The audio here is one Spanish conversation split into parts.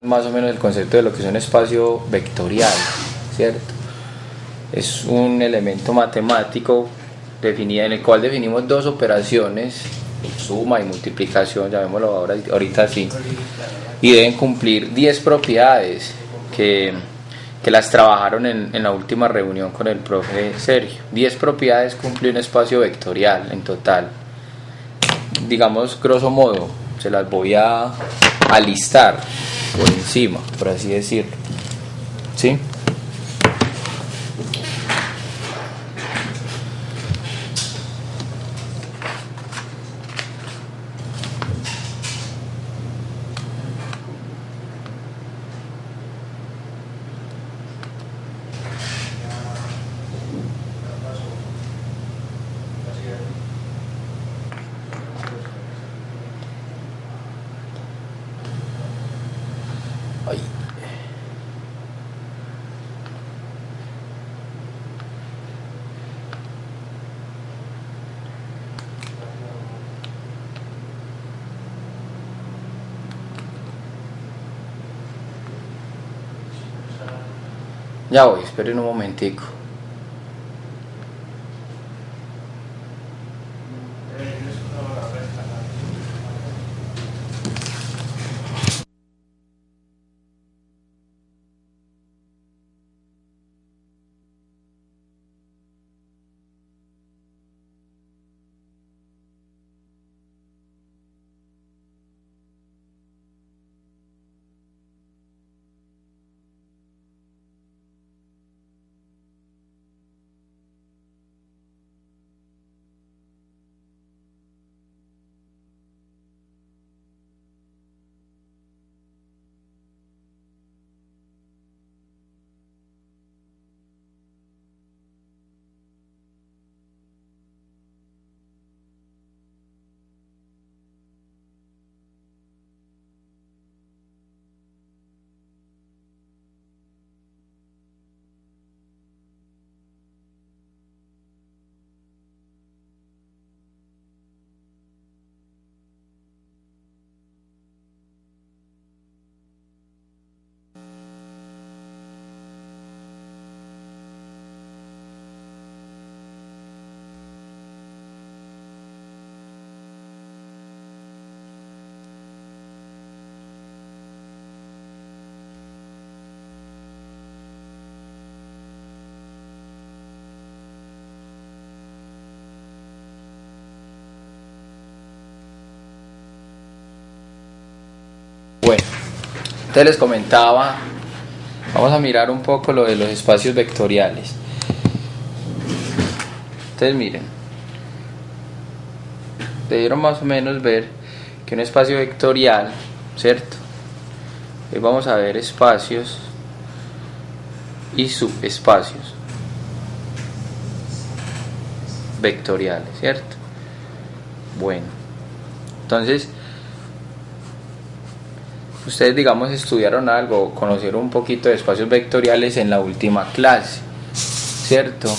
Más o menos el concepto de lo que es un espacio vectorial, ¿cierto? Es un elemento matemático definido, en el cual definimos dos operaciones, suma y multiplicación, llamémoslo ahorita así, y deben cumplir 10 propiedades que las trabajaron en la última reunión con el profe Sergio. 10 propiedades cumple un espacio vectorial en total. Digamos, grosso modo, se las voy a listar por encima, por así decirlo, ¿sí? Ay. Ya voy, esperen un momentico. Bueno, entonces les comentaba, vamos a mirar un poco lo de los espacios vectoriales. Entonces miren, debieron más o menos ver que un espacio vectorial, ¿cierto? Hoy vamos a ver espacios y subespacios vectoriales, ¿cierto? Bueno, entonces ustedes, digamos, estudiaron algo, conocieron un poquito de espacios vectoriales en la última clase, ¿cierto?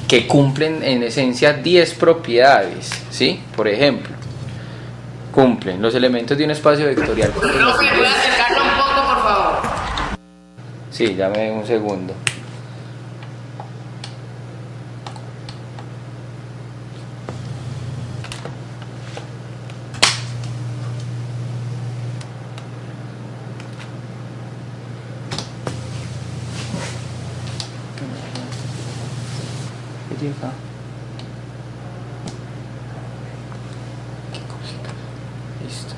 Que cumplen en esencia 10 propiedades, ¿sí? Por ejemplo, cumplen los elementos de un espacio vectorial. Profe, ¿puede acercarlo un poco, por favor? Sí, dame un segundo. Acá. Qué cosita. Listo.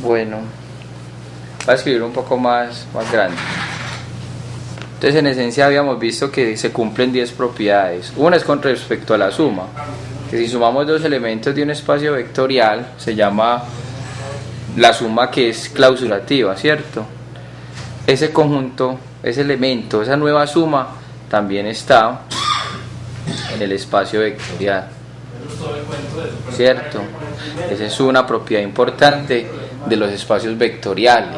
Bueno, voy a escribir un poco más grande. Entonces, en esencia habíamos visto que se cumplen 10 propiedades. Una es con respecto a la suma, que si sumamos dos elementos de un espacio vectorial se llama la suma que es clausurativa, ¿cierto? Ese conjunto, ese elemento, esa nueva suma también está en el espacio vectorial, ¿cierto? Esa es una propiedad importante de los espacios vectoriales,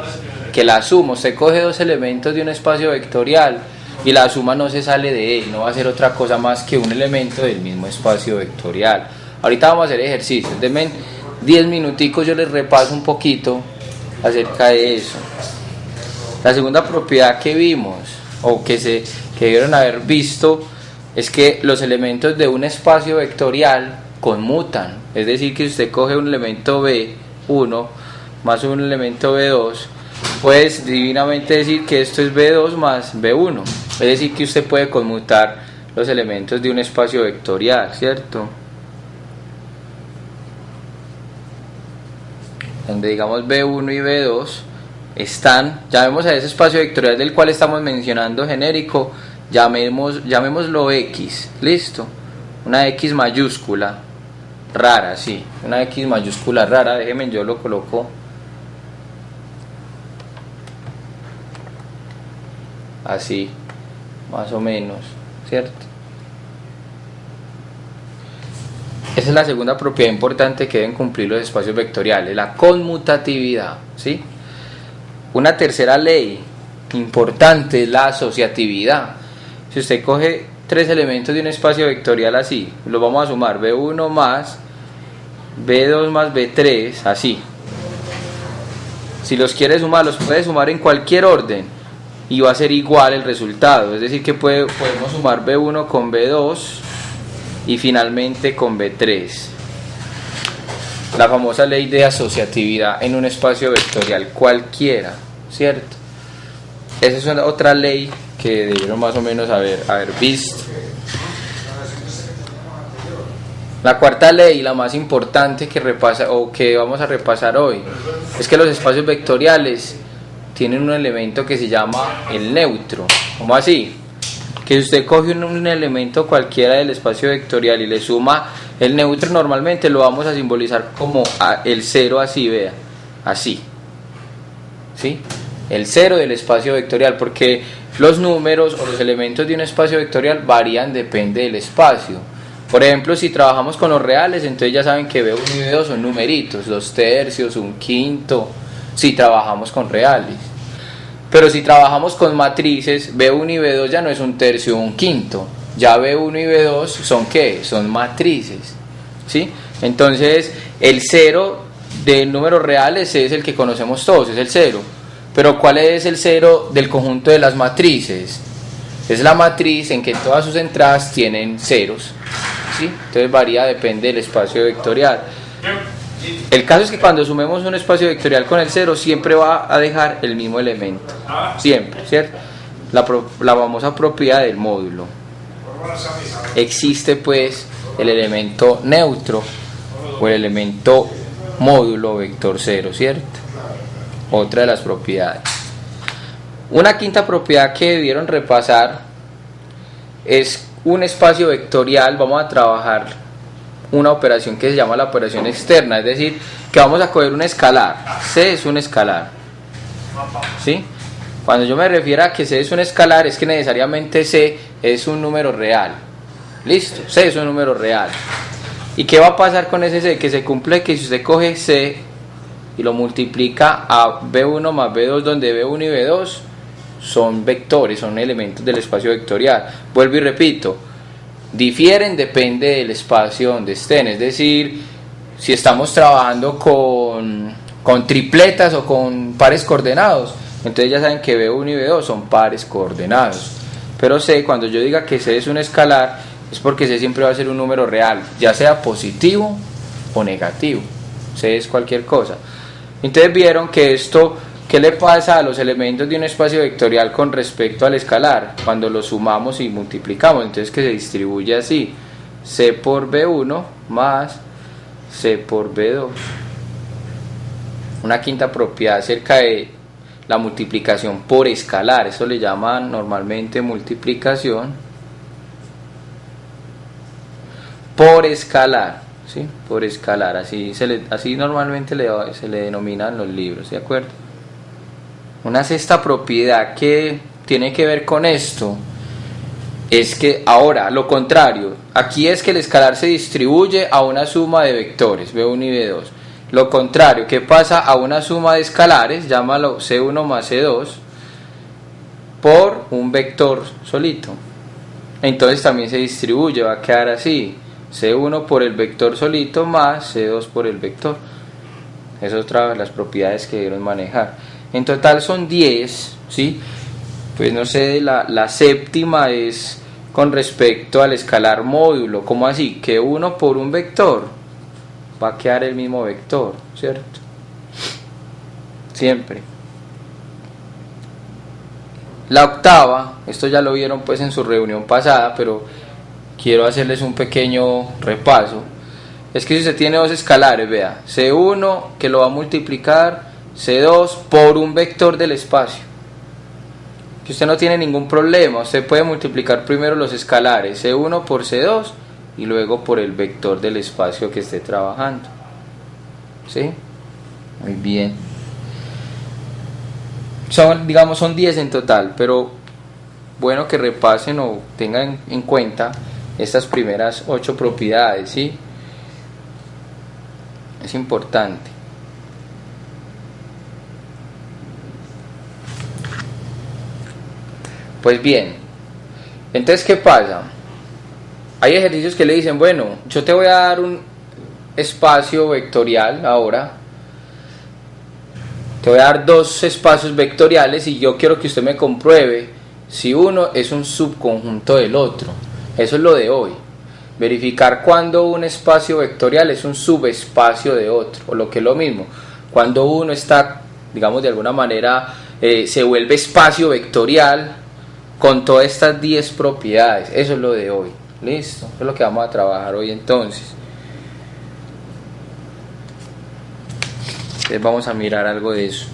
que la suma, usted coge dos elementos de un espacio vectorial y la suma no se sale de él, no va a ser otra cosa más que un elemento del mismo espacio vectorial. Ahorita vamos a hacer ejercicios, denme 10 minuticos, yo les repaso un poquito acerca de eso. La segunda propiedad que vimos, o que debieron haber visto, es que los elementos de un espacio vectorial conmutan. Es decir, que si usted coge un elemento B1 más un elemento B2, puedes divinamente decir que esto es B2 más B1. Es decir, que usted puede conmutar los elementos de un espacio vectorial, ¿cierto? Donde digamos B1 y B2 están, llamemos a ese espacio vectorial del cual estamos mencionando genérico, llamémoslo X, listo, una X mayúscula rara, sí, una X mayúscula rara, déjenme yo lo coloco así, más o menos, ¿cierto? Esa es la segunda propiedad importante que deben cumplir los espacios vectoriales, la conmutatividad, ¿sí? Una tercera ley importante es la asociatividad. Si usted coge tres elementos de un espacio vectorial así, los vamos a sumar, B1 más B2 más B3, así. Si los quiere sumar, los puede sumar en cualquier orden y va a ser igual el resultado. Es decir, que podemos sumar B1 con B2 y finalmente con B3. La famosa ley de asociatividad en un espacio vectorial cualquiera, ¿cierto? Esa es otra ley que debieron más o menos haber visto. La cuarta ley, la más importante que vamos a repasar hoy, es que los espacios vectoriales tienen un elemento que se llama el neutro. ¿Cómo así? Que si usted coge un elemento cualquiera del espacio vectorial y le suma el neutro, normalmente lo vamos a simbolizar como el cero, así, vea, así, ¿sí? El cero del espacio vectorial, porque los números o los elementos de un espacio vectorial varían, depende del espacio. Por ejemplo, si trabajamos con los reales, entonces ya saben que B1 y B2 son numeritos, 2/3, 1/5, si trabajamos con reales. Pero si trabajamos con matrices, B1 y B2 ya no es 1/3 o 1/5, ya B1 y B2 son ¿qué? Son matrices, ¿sí? Entonces el cero de números reales es el que conocemos todos, es el cero. Pero ¿cuál es el cero del conjunto de las matrices? Es la matriz en que todas sus entradas tienen ceros, ¿sí? Entonces varía, depende del espacio vectorial. El caso es que cuando sumemos un espacio vectorial con el cero, siempre va a dejar el mismo elemento, siempre, ¿cierto? La famosa propiedad del módulo. Existe pues el elemento neutro o el elemento módulo vector cero, ¿cierto? Otra de las propiedades. Una quinta propiedad que debieron repasar es un espacio vectorial. Vamos a trabajar una operación que se llama la operación externa, es decir, que vamos a coger un escalar. C es un escalar, ¿sí? Cuando yo me refiero a que C es un escalar, es que necesariamente C es un número real. Listo, C es un número real. ¿Y qué va a pasar con ese C? Que se cumple que si usted coge C y lo multiplica a B1 más B2, donde B1 y B2 son vectores, son elementos del espacio vectorial. Vuelvo y repito, difieren, depende del espacio donde estén. Es decir, si estamos trabajando con tripletas o con pares coordenados, entonces ya saben que B1 y B2 son pares coordenados. Pero C, cuando yo diga que C es un escalar, es porque C siempre va a ser un número real, ya sea positivo o negativo. C es cualquier cosa. Entonces vieron que esto, ¿qué le pasa a los elementos de un espacio vectorial con respecto al escalar? Cuando los sumamos y multiplicamos, entonces que se distribuye así: C por B1 más C por B2. Una quinta propiedad acerca de la multiplicación por escalar, eso le llaman normalmente multiplicación por escalar, ¿sí? Por escalar, así normalmente se le denomina en los libros, ¿de acuerdo? Una sexta propiedad que tiene que ver con esto es que ahora, lo contrario, aquí es que el escalar se distribuye a una suma de vectores, B1 y B2. Lo contrario, ¿qué pasa a una suma de escalares? Llámalo C1 más C2 por un vector solito. Entonces también se distribuye, va a quedar así: C1 por el vector solito más C2 por el vector. Esas son otra de las propiedades que debemos manejar. En total son 10, ¿sí? Pues no sé, la séptima es con respecto al escalar módulo. ¿Cómo así? Que 1 por un vector va a quedar el mismo vector, ¿cierto? Siempre. La octava, esto ya lo vieron pues en su reunión pasada, pero quiero hacerles un pequeño repaso. Es que si usted tiene dos escalares, vea, C1 que lo va a multiplicar C2 por un vector del espacio, que usted no tiene ningún problema, usted puede multiplicar primero los escalares C1 por C2 y luego por el vector del espacio que esté trabajando. ¿Sí? Muy bien. Son 10 en total, pero bueno que repasen o tengan en cuenta estas primeras 8 propiedades, ¿sí? Es importante. Pues bien, entonces ¿qué pasa? Hay ejercicios que le dicen, bueno, yo te voy a dar un espacio vectorial ahora, te voy a dar dos espacios vectoriales y yo quiero que usted me compruebe si uno es un subconjunto del otro. Eso es lo de hoy. Verificar cuando un espacio vectorial es un subespacio de otro, o lo que es lo mismo, cuando uno está, digamos de alguna manera, se vuelve espacio vectorial con todas estas 10 propiedades. Eso es lo de hoy. Listo, eso es lo que vamos a trabajar hoy entonces. Entonces vamos a mirar algo de eso.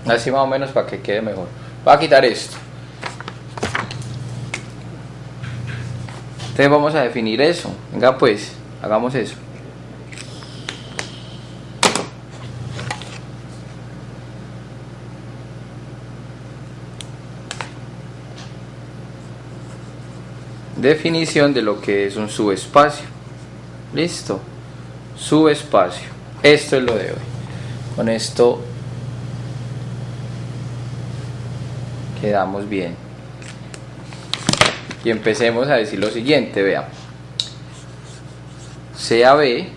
Así más o menos para que quede mejor. Voy a quitar esto. Entonces vamos a definir eso. Venga pues, hagamos eso. Definición de lo que es un subespacio. Listo. Subespacio. Esto es lo de hoy. Con esto quedamos bien. Y empecemos a decir lo siguiente, vean. CAB,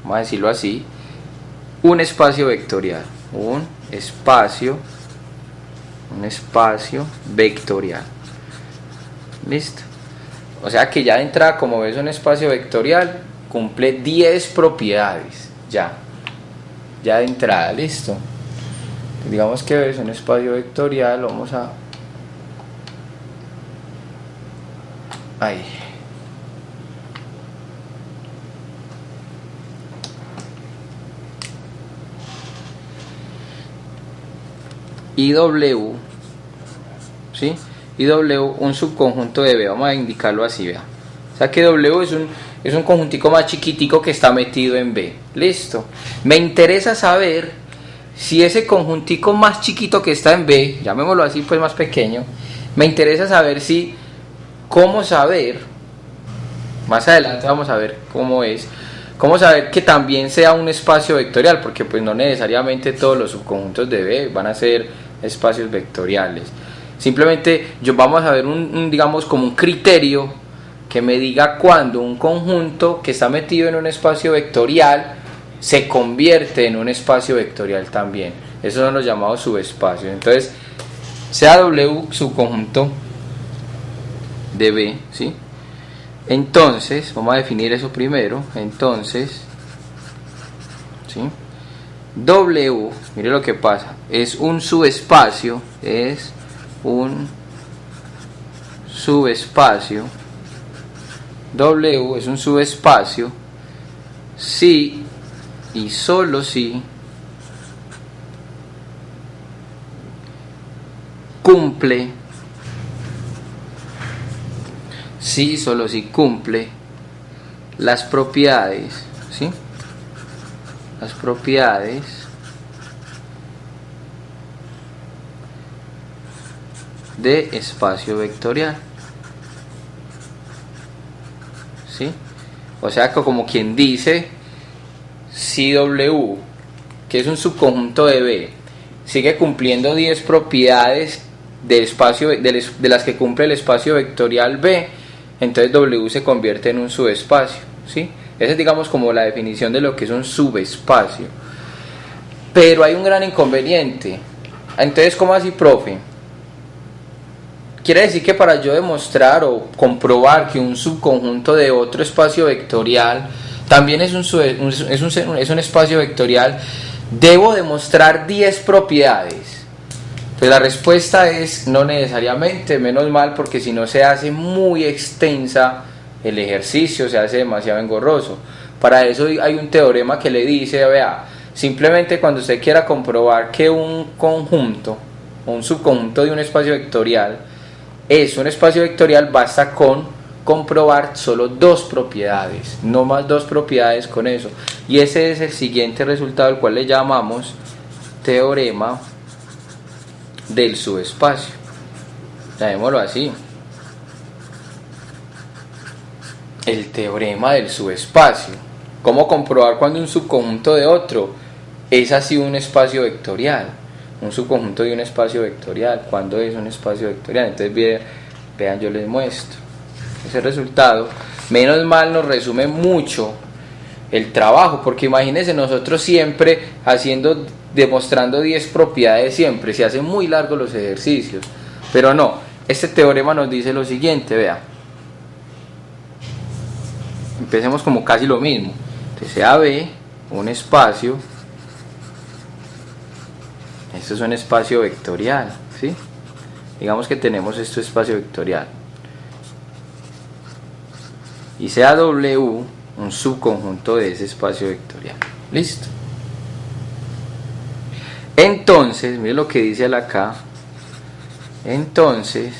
vamos a decirlo así, un espacio vectorial. Un espacio vectorial. Listo. O sea que ya de entrada, como ves, un espacio vectorial cumple 10 propiedades. Ya de entrada, listo. Digamos que es un espacio vectorial, vamos a... ahí. IW, ¿sí? IW, un subconjunto de B, vamos a indicarlo así, vea. O sea que W es un conjuntico más chiquitico que está metido en B. Listo. Me interesa saber si ese conjuntico más chiquito que está en B, llamémoslo así, pues más pequeño, me interesa saber cómo saber, más adelante vamos a ver cómo saber que también sea un espacio vectorial, porque pues no necesariamente todos los subconjuntos de B van a ser espacios vectoriales. Simplemente vamos a ver digamos como un criterio que me diga cuando un conjunto que está metido en un espacio vectorial se convierte en un espacio vectorial también. Esos son los llamados subespacios. Entonces, sea W subconjunto de B, ¿sí? Entonces, vamos a definir eso primero. Entonces, ¿sí? W, mire lo que pasa, es un subespacio, W es un subespacio si y solo si cumple, solo si cumple las propiedades, ¿sí? las propiedades de espacio vectorial, ¿sí? O sea que, como quien dice, si W, que es un subconjunto de B, sigue cumpliendo 10 propiedades del espacio, de las que cumple el espacio vectorial B, entonces W se convierte en un subespacio, ¿sí? Esa es, digamos, como la definición de lo que es un subespacio. Pero hay un gran inconveniente. Entonces, ¿cómo así, profe? Quiere decir que para yo demostrar o comprobar que un subconjunto de otro espacio vectorial también es un espacio vectorial, debo demostrar 10 propiedades. Pues la respuesta es no necesariamente, menos mal, porque si no se hace muy extensa el ejercicio, se hace demasiado engorroso. Para eso hay un teorema que le dice, vea, simplemente cuando usted quiera comprobar que un conjunto o un subconjunto de un espacio vectorial es un espacio vectorial, basta con comprobar solo 2 propiedades, no más 2 propiedades con eso. Y ese es el siguiente resultado, al cual le llamamos teorema del subespacio. Llamémoslo así: el teorema del subespacio. ¿Cómo comprobar cuando un subconjunto de otro es así un espacio vectorial? Un subconjunto de un espacio vectorial, ¿cuándo es un espacio vectorial? Entonces vean, yo les muestro ese resultado. Menos mal nos resume mucho el trabajo, porque imagínense nosotros siempre demostrando 10 propiedades, siempre se hacen muy largos los ejercicios, pero no, este teorema nos dice lo siguiente, vea. Empecemos como casi lo mismo. Entonces AB, un espacio, esto es un espacio vectorial, ¿sí? Digamos que tenemos este espacio vectorial, y sea W un subconjunto de ese espacio vectorial. Listo. Entonces, mire lo que dice acá. Entonces,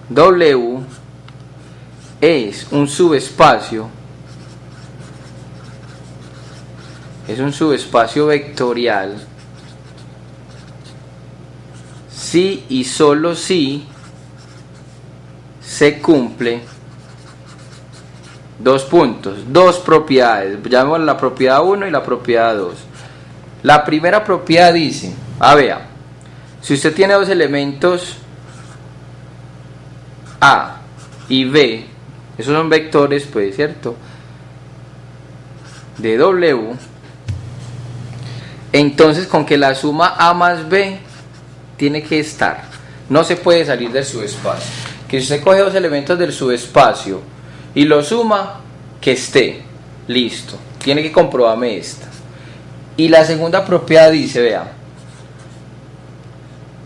W es un subespacio, vectorial si y solo si se cumple 2 puntos, 2 propiedades, llamemos la propiedad 1 y la propiedad 2. La primera propiedad dice, vea, si usted tiene 2 elementos A y B, esos son vectores, pues, ¿cierto?, de W, entonces con que la suma A más B tiene que estar, no se puede salir del subespacio. Que si usted coge 2 elementos del subespacio y lo suma, que esté, listo, tiene que comprobarme esta. Y la segunda propiedad dice, vea,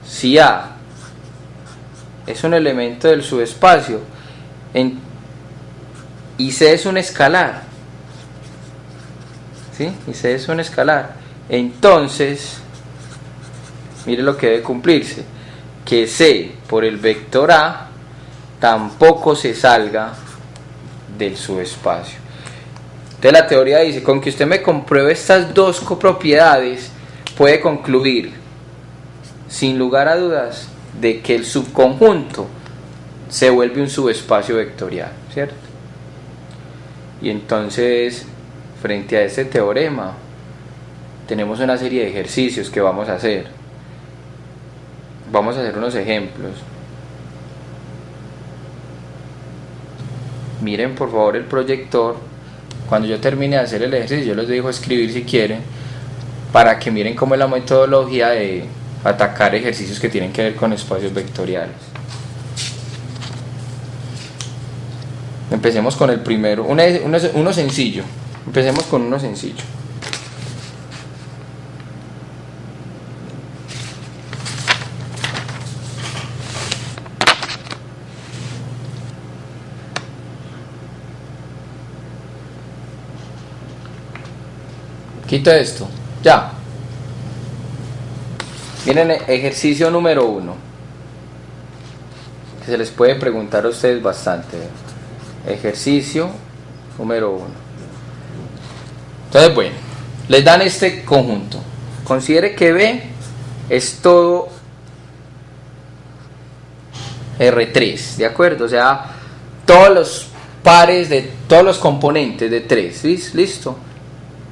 si A es un elemento del subespacio y C es un escalar, ¿sí? Y C es un escalar, entonces mire lo que debe cumplirse: que C por el vector A tampoco se salga del subespacio. Entonces la teoría dice, con que usted me compruebe estas 2 copropiedades, puede concluir sin lugar a dudas de que el subconjunto se vuelve un subespacio vectorial, ¿cierto? Y entonces, frente a este teorema, tenemos una serie de ejercicios que vamos a hacer. Vamos a hacer unos ejemplos. Miren por favor el proyector. Cuando yo termine de hacer el ejercicio, yo les dejo escribir si quieren, para que miren cómo es la metodología de atacar ejercicios que tienen que ver con espacios vectoriales. Empecemos con el primero, uno sencillo. Empecemos con uno sencillo. Quito esto, ya. Miren, ejercicio número 1, que se les puede preguntar a ustedes bastante. Ejercicio número 1. Entonces, bueno, les dan este conjunto. Considere que B es todo R3, ¿de acuerdo? O sea, todos los pares de todos los componentes de 3, ¿listo?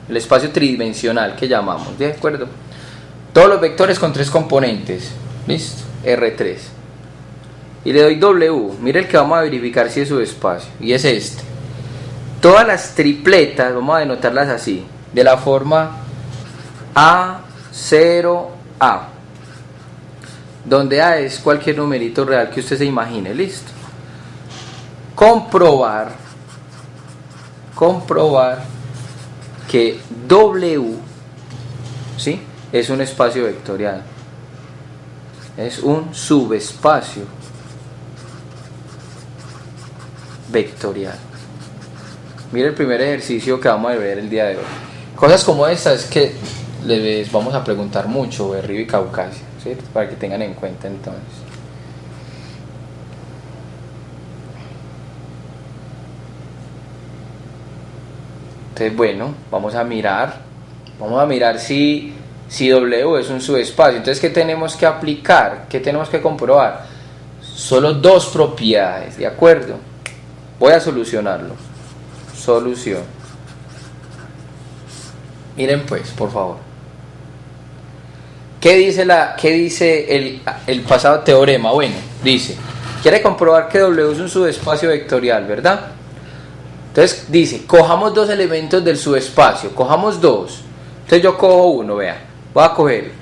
El espacio tridimensional que llamamos, ¿de acuerdo? Todos los vectores con 3 componentes, ¿listo? R3. Y le doy W, mire el que vamos a verificar si es subespacio, y es este. Todas las tripletas, vamos a denotarlas así, de la forma A0A, donde A es cualquier numerito real que usted se imagine, listo. Comprobar que W, ¿sí?, es un espacio vectorial, es un subespacio vectorial. Mire el primer ejercicio que vamos a ver el día de hoy. Cosas como estas que les vamos a preguntar mucho, Berrío y Caucasia, ¿sí?, para que tengan en cuenta entonces. Entonces, bueno, vamos a mirar si W es un subespacio. Entonces, ¿qué tenemos que aplicar? ¿Qué tenemos que comprobar? Solo dos propiedades, ¿de acuerdo? Voy a solucionarlo. Solución. Miren pues, por favor. ¿Qué dice el pasado teorema? Bueno, dice, quiere comprobar que W es un subespacio vectorial, ¿verdad? Entonces dice, cojamos dos elementos del subespacio, cojamos dos. Entonces yo cojo uno, vea, voy a coger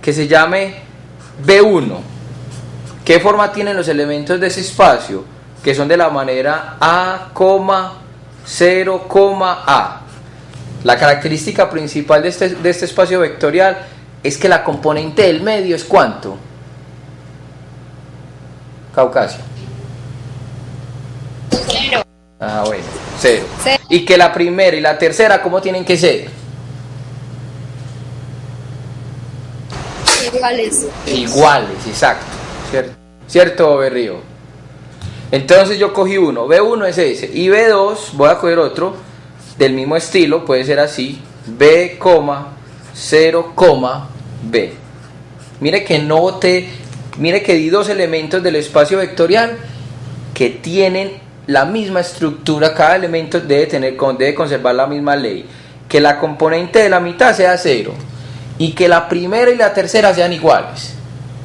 que se llame B1. ¿Qué forma tienen los elementos de ese espacio? Que son de la manera A, 0, A. La característica principal de este espacio vectorial es que la componente del medio es ¿cuánto? Caucasia. 0. Ah, bueno, 0. Y que la primera y la tercera, ¿cómo tienen que ser? Iguales. Iguales, exacto. ¿Cierto, Berrío? Entonces yo cogí uno, B1 es ese, y B2, voy a coger otro del mismo estilo, puede ser así, B, 0, B. Mire que di dos elementos del espacio vectorial que tienen la misma estructura. Cada elemento debe conservar la misma ley, que la componente de la mitad sea 0 y que la primera y la tercera sean iguales.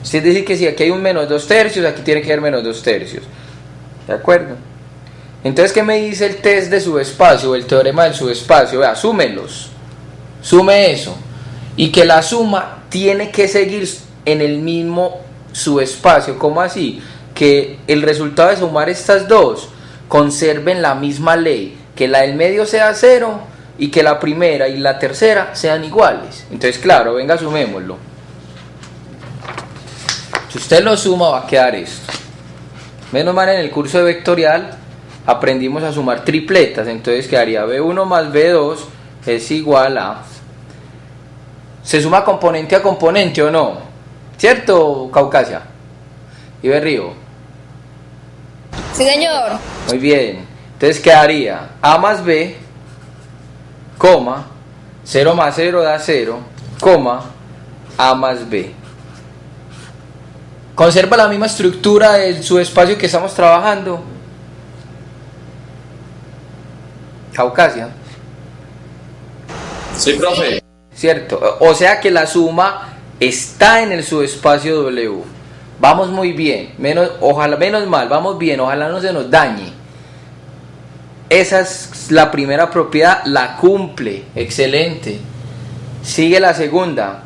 Es decir, que si aquí hay un menos 2/3, aquí tiene que haber menos 2/3. ¿De acuerdo? Entonces, ¿qué me dice el test de subespacio o el teorema del subespacio? Vea, súmelos. Sume eso. Y que la suma tiene que seguir en el mismo subespacio. ¿Cómo así? Que el resultado de sumar estas dos conserven la misma ley. Que la del medio sea 0 y que la primera y la tercera sean iguales. Entonces, claro, venga, sumémoslo. Si usted lo suma, va a quedar esto. Menos mal, en el curso de vectorial aprendimos a sumar tripletas. Entonces quedaría B1 más B2 es igual a... ¿Se suma componente a componente o no? ¿Cierto, Caucasia? ¿Y Berrío? Sí, señor. Muy bien. Entonces quedaría A más B, 0 más 0 da 0, A más B. Conserva la misma estructura del subespacio que estamos trabajando. Caucasia. Sí, profe. Cierto. O sea que la suma está en el subespacio W. Vamos muy bien. Menos mal, vamos bien. Ojalá no se nos dañe. Esa es la primera propiedad, la cumple. Excelente. Sigue la segunda.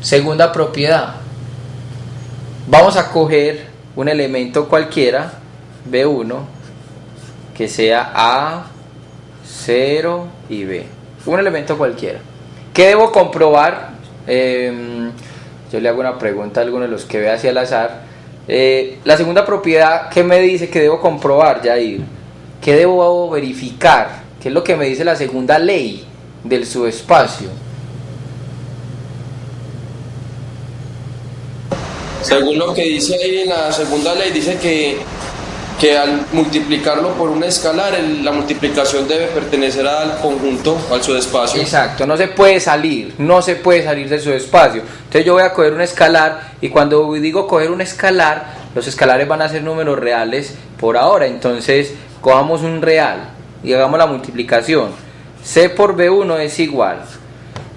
Segunda propiedad. Vamos a coger un elemento cualquiera, B1, que sea A, 0 y B. Un elemento cualquiera. ¿Qué debo comprobar? Yo le hago una pregunta a alguno de los que ve hacia el azar. La segunda propiedad, ¿qué me dice que debo comprobar, Jair? ¿Qué debo verificar? ¿Qué es lo que me dice la segunda ley del subespacio? Según lo que dice ahí en la segunda ley, dice que que al multiplicarlo por un escalar, la multiplicación debe pertenecer al conjunto, al subespacio. Exacto, no se puede salir del subespacio. Entonces yo voy a coger un escalar, y cuando digo coger un escalar, los escalares van a ser números reales por ahora. Entonces cojamos un real y hagamos la multiplicación. C por B1 es igual.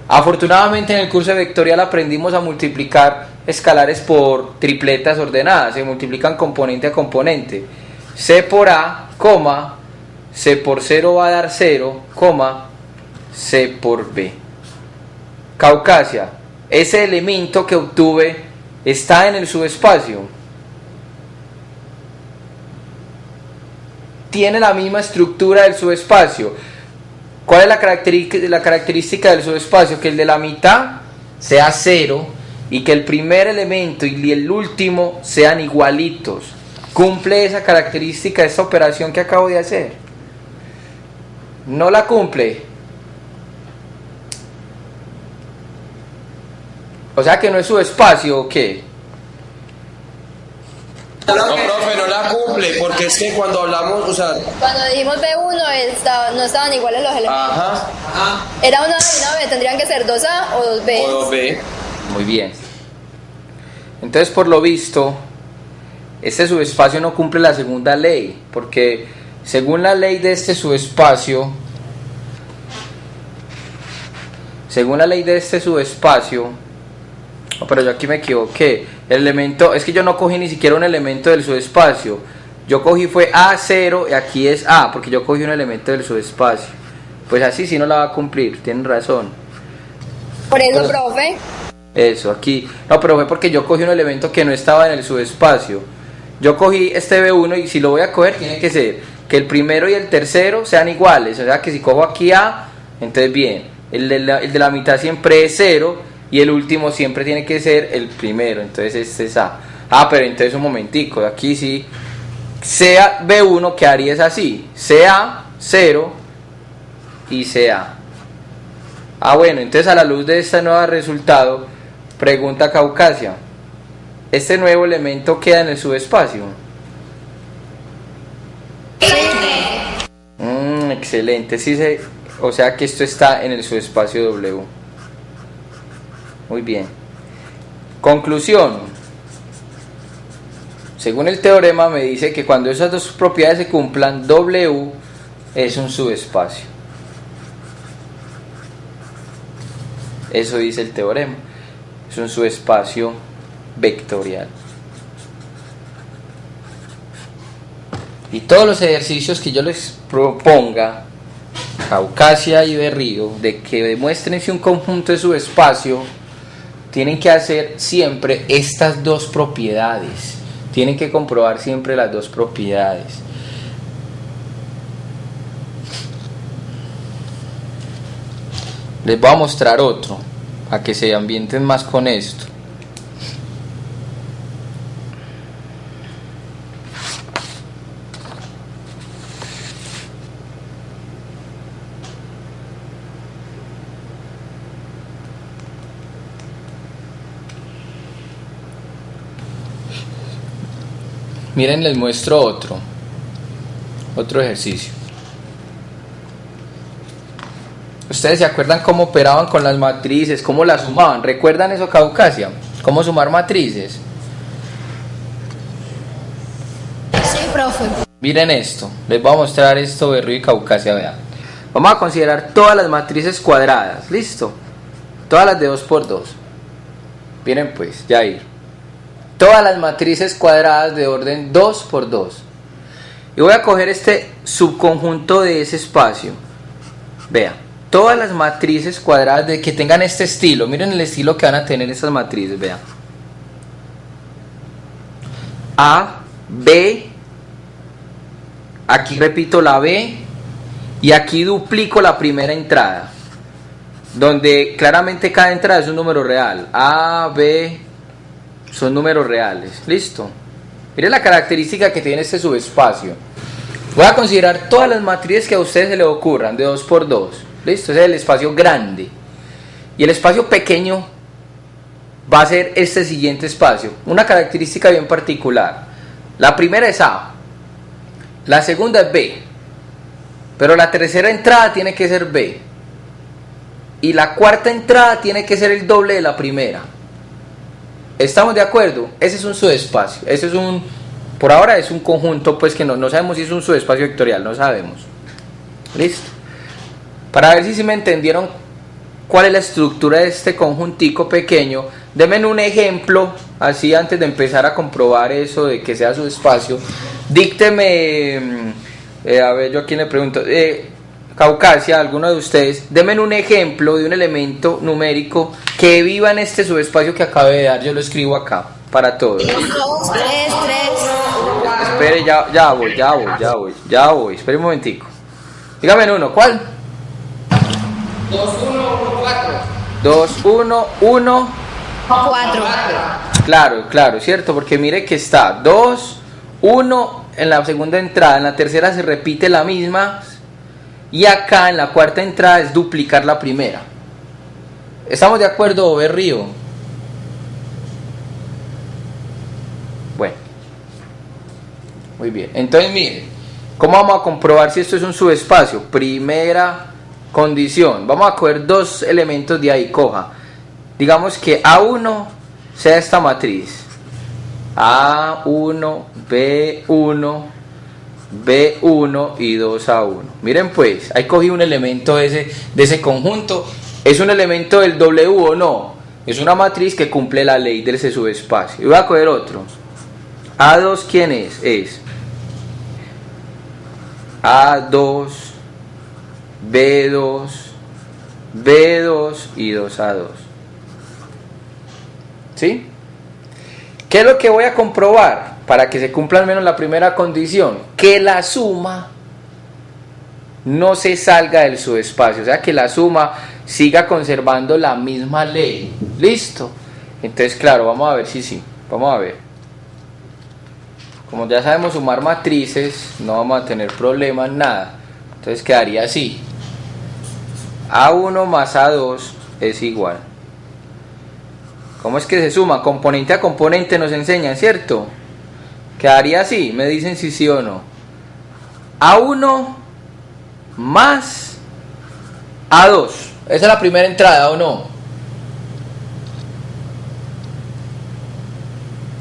Afortunadamente en el curso de vectorial aprendimos a multiplicar escalares por tripletas ordenadas, se multiplican componente a componente. C por A, C por 0 va a dar 0, C por B. Caucasia, ese elemento que obtuve está en el subespacio. Tiene la misma estructura del subespacio. ¿Cuál es la característica del subespacio? Que el de la mitad sea 0 y que el primer elemento y el último sean igualitos. ¿Cumple esa característica esta operación que acabo de hacer? ¿No la cumple? O sea que no es subespacio, ¿o qué? No, profe, no la cumple, porque es que cuando hablamos, o sea... Cuando dijimos B1 no estaban iguales los elementos. Ajá. Era una A y una B, tendrían que ser 2A o 2B. O 2B. Muy bien. Entonces, por lo visto, este subespacio no cumple la segunda ley, porque según la ley de este subespacio, pero yo aquí me equivoqué. El elemento, es que yo no cogí ni siquiera un elemento del subespacio. Yo cogí fue A0 y aquí es A, porque yo cogí un elemento del subespacio. Pues así sí no la va a cumplir, tienen razón. Por eso, profe. Eso, aquí. No, pero fue porque yo cogí un elemento que no estaba en el subespacio. Yo cogí este B1 y si lo voy a coger tiene que ser que el primero y el tercero sean iguales. O sea que si cojo aquí A, entonces bien, el de la mitad siempre es 0 y el último siempre tiene que ser el primero. Entonces este es A. Pero entonces un momentico, aquí sí, sea B1 quedaría es así, sea 0 y sea. Bueno, entonces a la luz de este nuevo resultado, pregunta Caucasia, ¿este nuevo elemento queda en el subespacio? Excelente, sí o sea que esto está en el subespacio W. Muy bien. Conclusión. Según el teorema me dice que cuando esas dos propiedades se cumplan, W es un subespacio. Eso dice el teorema. Es un subespacio vectorial. Y todos los ejercicios que yo les proponga, Caucasia y Berrío, de que demuestren si un conjunto es subespacio, tienen que hacer siempre estas dos propiedades. Tienen que comprobar siempre las dos propiedades. Les voy a mostrar otro, para que se ambienten más con esto. Miren, les muestro otro ejercicio. ¿Ustedes se acuerdan cómo operaban con las matrices? ¿Cómo las sumaban? ¿Recuerdan eso, Caucasia? ¿Cómo sumar matrices? Sí, profe. Miren esto, les voy a mostrar esto, Berrío y Caucasia, vean. Vamos a considerar todas las matrices cuadradas, ¿listo? Todas las de 2 por 2. Miren pues, ya ir. Todas las matrices cuadradas de orden 2 por 2. Y voy a coger este subconjunto de ese espacio. Vean, todas las matrices cuadradas de que tengan este estilo. Miren el estilo que van a tener estas matrices, vean. A, B, aquí repito la B y aquí duplico la primera entrada, donde claramente cada entrada es un número real. A, B son números reales. Listo. Miren la característica que tiene este subespacio. Voy a considerar todas las matrices que a ustedes se les ocurran de 2 por 2. Listo, ese es el espacio grande. Y el espacio pequeño va a ser este siguiente espacio. Una característica bien particular. La primera es A. La segunda es B, pero la tercera entrada tiene que ser B. Y la cuarta entrada tiene que ser el doble de la primera. ¿Estamos de acuerdo? Ese es un subespacio. Ese es por ahora es un conjunto, pues que no sabemos si es un subespacio vectorial, no sabemos. ¿Listo? Para ver si me entendieron cuál es la estructura de este conjuntico pequeño, denme un ejemplo, así antes de empezar a comprobar eso de que sea subespacio. Dícteme, a ver, yo a quién le pregunto, Caucasia, alguno de ustedes, denme un ejemplo de un elemento numérico que viva en este subespacio que acabé de dar. Yo lo escribo acá, para todos. 2, 3, 3. Espere, ya voy, espere un momentico. Dígame uno, ¿cuál? 2, 1, 1, 4. 2, 1, 1. 4. Claro, cierto, porque mire que está 2, 1 en la segunda entrada, en la tercera se repite la misma, y acá en la cuarta entrada es duplicar la primera. ¿Estamos de acuerdo, Berrío? Bueno, muy bien. Entonces mire, ¿cómo vamos a comprobar si esto es un subespacio? Primera condición, vamos a coger dos elementos de ahí, coja. Digamos que A1 sea esta matriz. A1, B1, B1 y 2A1. Miren pues, ahí cogí un elemento de ese conjunto. ¿Es un elemento del W o no? Es una matriz que cumple la ley de ese subespacio. Y voy a coger otro. A2, ¿quién es? Es A2, B2, B2 y 2A2. ¿Sí? ¿Qué es lo que voy a comprobar? Para que se cumpla al menos la primera condición, que la suma no se salga del subespacio, o sea, que la suma siga conservando la misma ley. ¿Listo? Entonces, claro, vamos a ver si sí. Vamos a ver. Como ya sabemos sumar matrices, no vamos a tener problemas, nada. Entonces quedaría así. A1 más A2 es igual. ¿Cómo es que se suma? Componente a componente nos enseñan, ¿cierto? Quedaría así, me dicen si sí o no. A1 más A2. Esa es la primera entrada, ¿o no?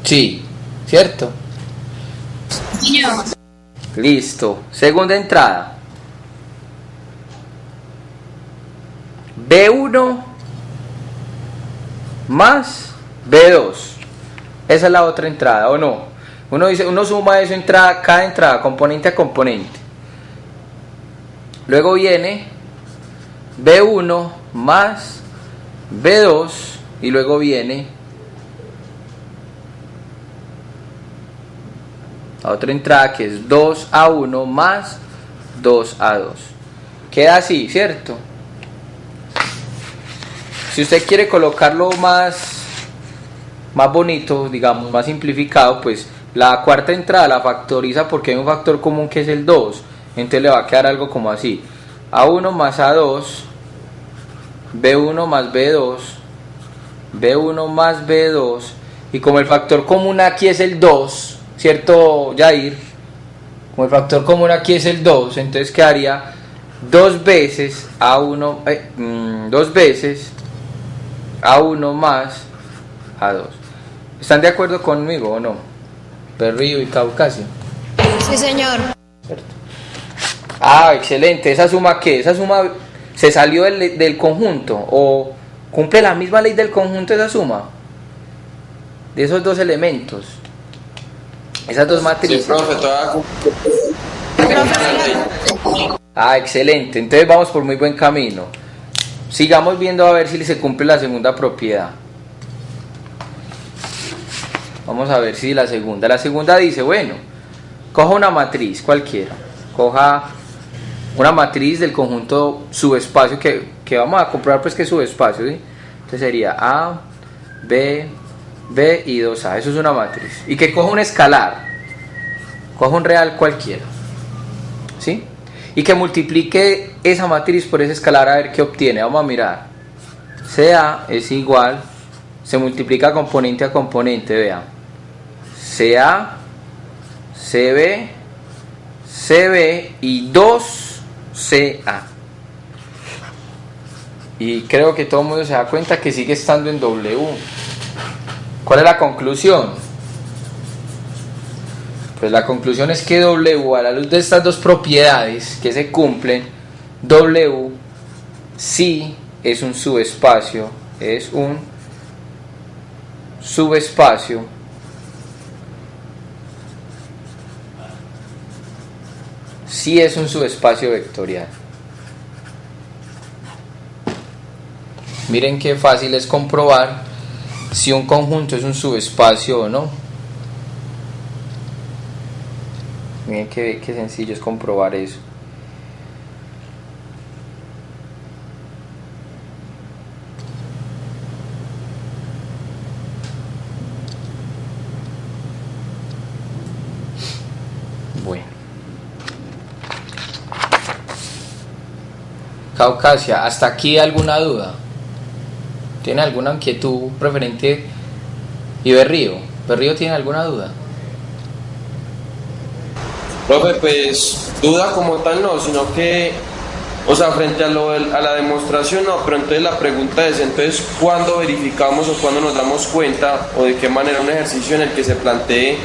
Sí, ¿cierto? Listo. Segunda entrada. B1 más B2. Esa es la otra entrada, ¿o no? Uno suma eso cada entrada, componente a componente. Luego viene B1 más B2 y luego viene la otra entrada que es 2A1 más 2A2. Queda así, ¿cierto? Si usted quiere colocarlo más bonito, digamos, más simplificado, pues la cuarta entrada la factoriza porque hay un factor común que es el 2. Entonces le va a quedar algo como así: A1 más A2, B1 más B2, B1 más B2, y como el factor común aquí es el 2, ¿cierto, Jair? Como el factor común aquí es el 2, entonces quedaría 2 veces A1, 2 veces A1 más A2. ¿Están de acuerdo conmigo o no? Berrío y Caucasia. Sí, señor. ¿Cierto? Ah, excelente. ¿Esa suma qué? ¿Esa suma se salió del conjunto? ¿O cumple la misma ley del conjunto esa suma? De esos dos elementos. Esas dos matrices. Sí, profe, Ah, excelente. Entonces vamos por muy buen camino. Sigamos viendo a ver si se cumple la segunda propiedad. Vamos a ver si la segunda. La segunda dice, bueno, coja una matriz cualquiera. Coja una matriz del conjunto subespacio que vamos a comprobar pues que es subespacio, ¿sí? Entonces sería A, B, B y 2A. Eso es una matriz. Y que coja un escalar. Coja un real cualquiera. ¿Sí? Y que multiplique esa matriz por ese escalar a ver qué obtiene. Vamos a mirar. CA es igual, se multiplica componente a componente, vean. CA, CB, CB y 2CA. Y creo que todo el mundo se da cuenta que sigue estando en W. ¿Cuál es la conclusión? Pues la conclusión es que W, a la luz de estas dos propiedades que se cumplen, W sí es un subespacio, sí es un subespacio vectorial. Miren qué fácil es comprobar si un conjunto es un subespacio o no. Miren qué sencillo es comprobar eso. Bueno. Caucasia, ¿hasta aquí alguna duda? ¿Tiene alguna inquietud preferente? ¿Y Berrío? ¿Berrío tiene alguna duda? Profe, pues duda como tal no, sino que, o sea, frente a la demostración no, pero entonces la pregunta es, entonces, ¿cuándo verificamos o cuándo nos damos cuenta o de qué manera un ejercicio en el que se plantee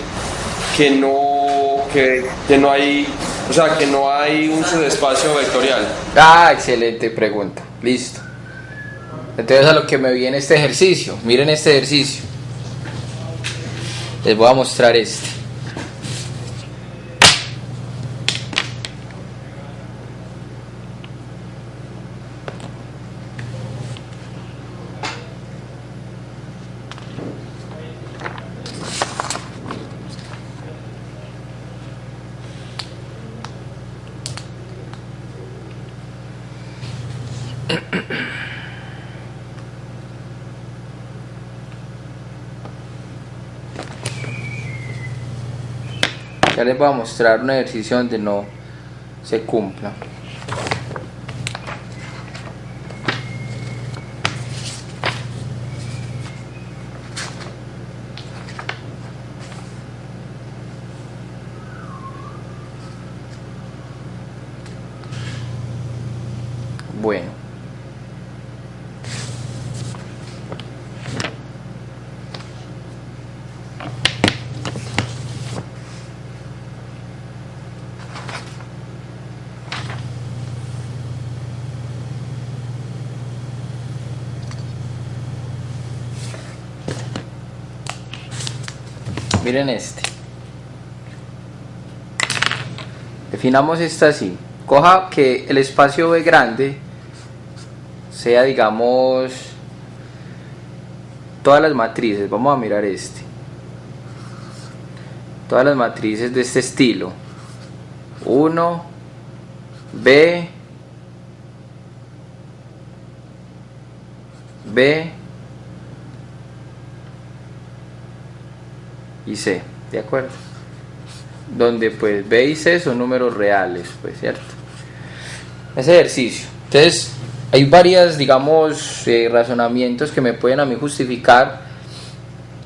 que no hay, o sea, que no hay un subespacio vectorial? Ah, excelente pregunta, listo. Entonces a lo que me viene este ejercicio, miren este ejercicio. Les voy a mostrar este. Ya les voy a mostrar un ejercicio donde no se cumpla. Bueno. Miren este. Definamos esta así. Coja que el espacio B grande sea, digamos, todas las matrices. Vamos a mirar este. Todas las matrices de este estilo. 1, B, y C, ¿de acuerdo? Donde pues B y C son números reales, pues, ¿cierto? Ese ejercicio. Entonces, hay varias, digamos, razonamientos que me pueden a mí justificar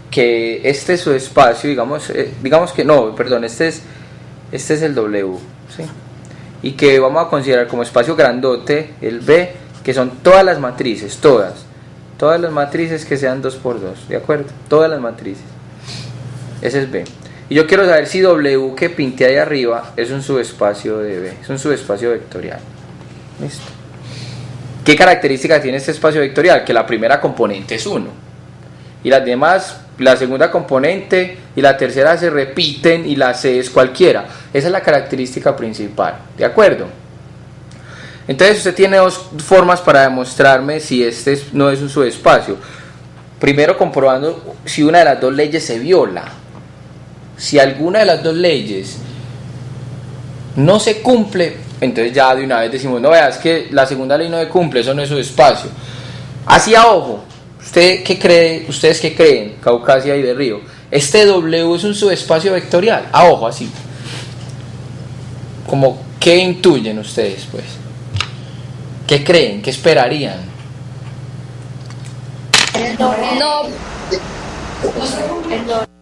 que este es su espacio, digamos que no, perdón, este es el W, ¿sí? Y que vamos a considerar como espacio grandote el B, que son todas las matrices, todas las matrices que sean 2×2, ¿de acuerdo? Todas las matrices. Ese es B. Y yo quiero saber si W que pinté ahí arriba es un subespacio de B, es un subespacio vectorial. ¿Listo? ¿Qué característica tiene este espacio vectorial? Que la primera componente es 1 y las demás, la segunda componente y la tercera se repiten y la C es cualquiera. Esa es la característica principal, ¿de acuerdo? Entonces usted tiene dos formas para demostrarme si este no es un subespacio. Primero, comprobando si una de las dos leyes se viola. Si alguna de las dos leyes no se cumple, entonces ya de una vez decimos, no, veas que la segunda ley no se cumple, eso no es subespacio. Así a ojo, ¿ustedes qué creen, Caucasia y Berrío? Este W es un subespacio vectorial, a ojo, así. Como, ¿qué intuyen ustedes, pues? ¿Qué creen? ¿Qué esperarían? No.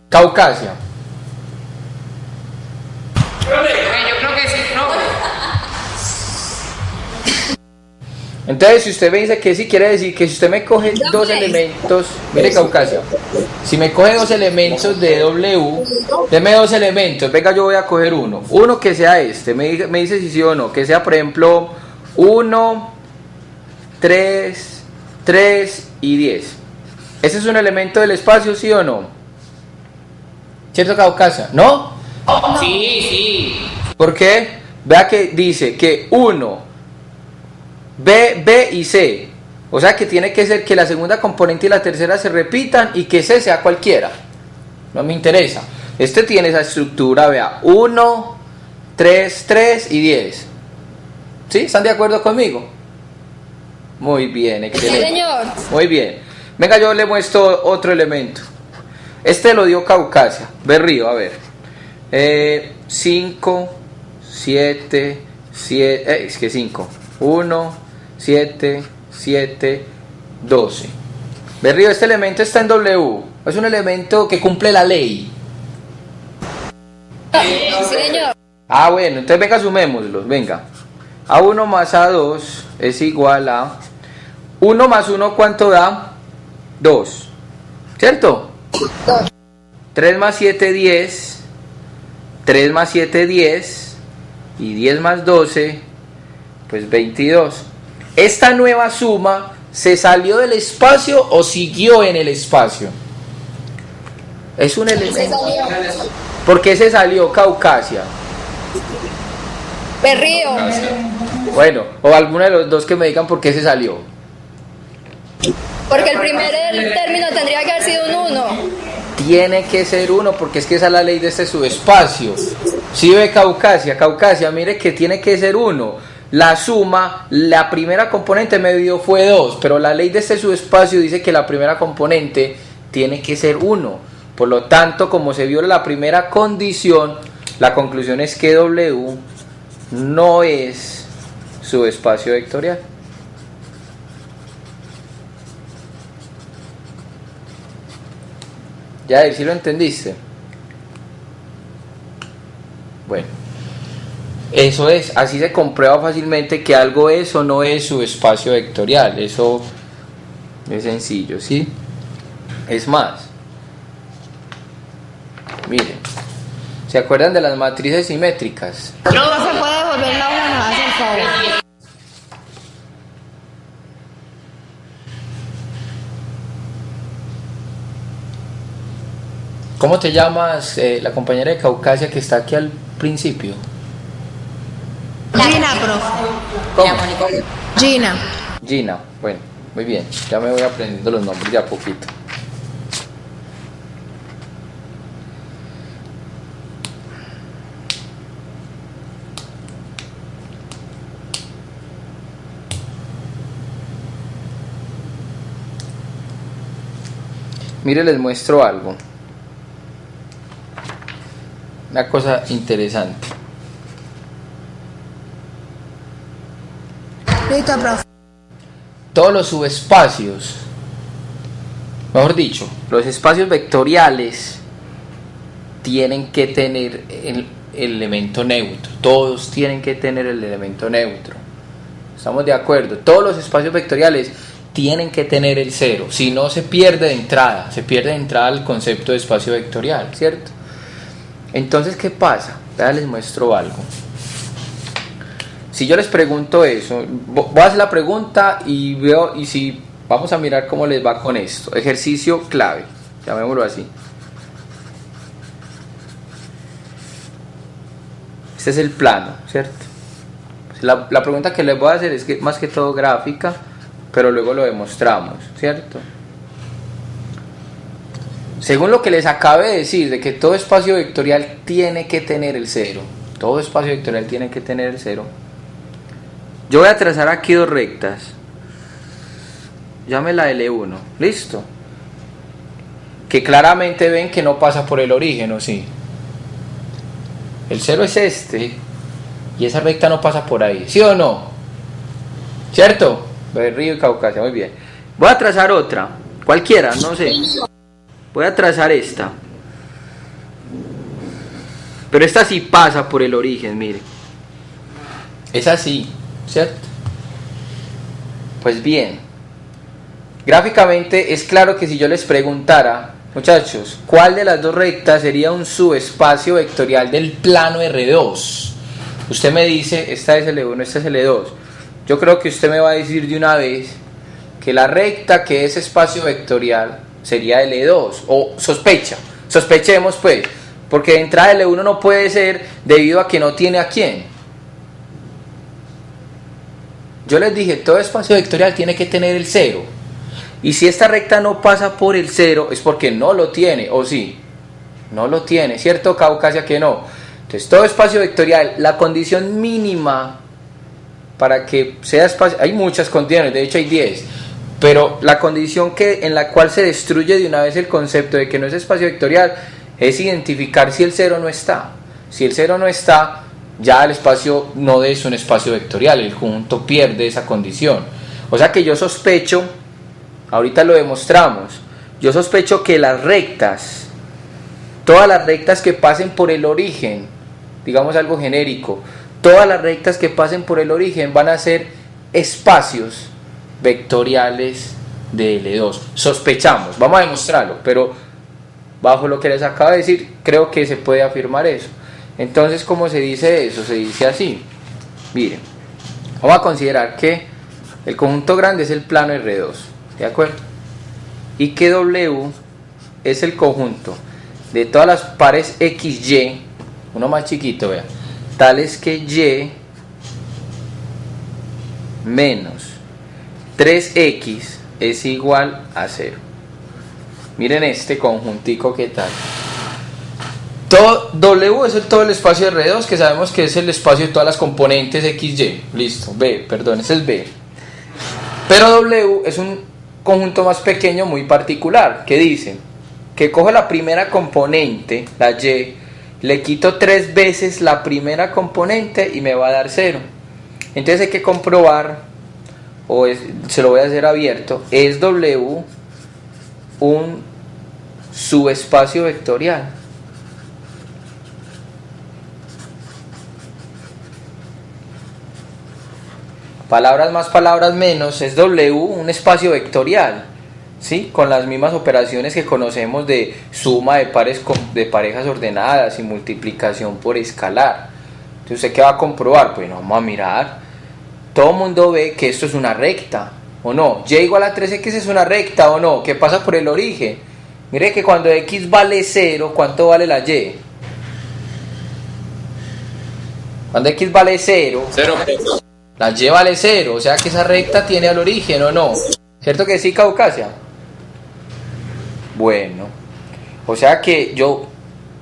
Caucasia. Yo creo que sí. Entonces, si usted me dice que sí, quiere decir que si usted me coge dos elementos, mire Caucasia, si me coge dos elementos de W, deme dos elementos, venga, yo voy a coger uno que sea este, me dice si sí o no, que sea por ejemplo 1, 3, 3 y 10. ¿Ese es un elemento del espacio, sí o no? ¿Cierto, Caucasia? ¿No? Sí, sí. ¿Por qué? Vea que dice que 1, B y C. O sea que tiene que ser que la segunda componente y la tercera se repitan y que C sea cualquiera. No me interesa. Este tiene esa estructura, vea. 1, 3, 3 y 10. ¿Sí? ¿Están de acuerdo conmigo? Muy bien, excelente. Sí, señor. Muy bien. Venga, yo le muestro otro elemento. Este lo dio Caucasia. Berrío, a ver. 5, 7, 7. Es que 5. 1, 7, 7, 12. Berrío, este elemento está en W. Es un elemento que cumple la ley. Sí, señor. Ah, bueno, entonces venga, sumémoslos. Venga. A1 más A2 es igual a 1 más 1, ¿cuánto da? 2. ¿Cierto? 2. 3 más 7, 10. 3 más 7, 10. Y 10 más 12, pues 22. ¿Esta nueva suma se salió del espacio o siguió en el espacio? Es un elemento. ¿Por qué se salió, Caucasia? Berrío. Bueno, o alguno de los dos que me digan por qué se salió. Porque el primer término tendría que haber sido un 1. Tiene que ser 1 porque es que esa es la ley de este subespacio. Si ve Caucasia, mire que tiene que ser 1. La suma, la primera componente me dio fue 2, pero la ley de este subespacio dice que la primera componente tiene que ser 1. Por lo tanto, como se viola la primera condición, la conclusión es que W no es subespacio vectorial. Ya, ¿sí lo entendiste? Bueno, eso es, así se comprueba fácilmente que algo es o no es subespacio vectorial. Eso es sencillo, ¿sí? Es más, miren, ¿se acuerdan de las matrices simétricas? No se puede devolver la hoja, nos hace el favor. ¿Cómo te llamas, la compañera de Caucasia que está aquí al principio? Gina, profe. ¿Cómo? Gina. Gina, bueno, muy bien, ya me voy aprendiendo los nombres de a poquito. Mire, les muestro algo. Una cosa interesante. Listo, profe. Todos los subespacios, mejor dicho, los espacios vectoriales tienen que tener el elemento neutro. Todos tienen que tener el elemento neutro. ¿Estamos de acuerdo? Todos los espacios vectoriales tienen que tener el 0. Si no, se pierde de entrada. Se pierde de entrada el concepto de espacio vectorial, ¿cierto? Entonces, ¿qué pasa? Ya les muestro algo. Si yo les pregunto eso, voy a hacer la pregunta y veo, y si vamos a mirar cómo les va con esto. Ejercicio clave, llamémoslo así. Este es el plano, ¿cierto? La pregunta que les voy a hacer es que más que todo gráfica, pero luego lo demostramos, ¿cierto? Según lo que les acabé de decir, de que todo espacio vectorial tiene que tener el 0, todo espacio vectorial tiene que tener el 0, yo voy a trazar aquí dos rectas, llámela L1, listo, que claramente ven que no pasa por el origen, ¿o sí? El 0 es este, y esa recta no pasa por ahí, ¿sí o no? ¿Cierto? Berrío y Caucasia, muy bien. Voy a trazar otra, cualquiera, no sé. Voy a trazar esta. Pero esta sí pasa por el origen, mire. Es así, ¿cierto? Pues bien, gráficamente es claro que si yo les preguntara, muchachos, ¿cuál de las dos rectas sería un subespacio vectorial del plano R2? Usted me dice, esta es L1, esta es L2. Yo creo que usted me va a decir de una vez que la recta que es espacio vectorial sería L2, o sospechemos pues, porque de entrada L1 no puede ser debido a que no tiene a quién. Yo les dije, todo espacio vectorial tiene que tener el 0. Y si esta recta no pasa por el 0, es porque no lo tiene, ¿o sí? No lo tiene, ¿cierto, Caucasia, que no? Entonces, todo espacio vectorial, la condición mínima para que sea espacio, hay muchas condiciones, de hecho hay 10, pero la condición en la cual se destruye de una vez el concepto de que no es espacio vectorial es identificar si el 0 no está. Si el 0 no está, ya el espacio no es un espacio vectorial, el conjunto pierde esa condición. O sea que yo sospecho, ahorita lo demostramos, yo sospecho que las rectas, todas las rectas que pasen por el origen, digamos algo genérico, todas las rectas que pasen por el origen van a ser espacios vectoriales de L2. Sospechamos, vamos a demostrarlo, pero bajo lo que les acabo de decir, creo que se puede afirmar eso. Entonces, ¿cómo se dice eso? Se dice así. Miren, vamos a considerar que el conjunto grande es el plano R2, ¿de acuerdo? Y que W es el conjunto de todas las pares XY, uno más chiquito, vean, tales que Y menos 3X es igual a 0. Miren este conjuntico, ¿qué tal? Todo W es todo el espacio R2, que sabemos que es el espacio de todas las componentes XY. Listo, B, perdón, ese es B. Pero W es un conjunto más pequeño, muy particular, que dice que cojo la primera componente, la Y, le quito 3 veces la primera componente y me va a dar 0. Entonces hay que comprobar, se lo voy a hacer abierto, es W un subespacio vectorial. Palabras más, palabras menos, es W un espacio vectorial, ¿sí? Con las mismas operaciones que conocemos de suma de pares de parejas ordenadas y multiplicación por escalar. Entonces, ¿usted qué va a comprobar? Pues vamos a mirar. Todo el mundo ve que esto es una recta, ¿o no? Y igual a 3x es una recta, ¿o no? ¿Qué pasa por el origen? Mire que cuando x vale 0, ¿cuánto vale la y? Cuando x vale 0, 0. la y vale 0, o sea que esa recta tiene al origen, ¿o no? ¿Cierto que sí, Caucasia? Bueno, o sea que yo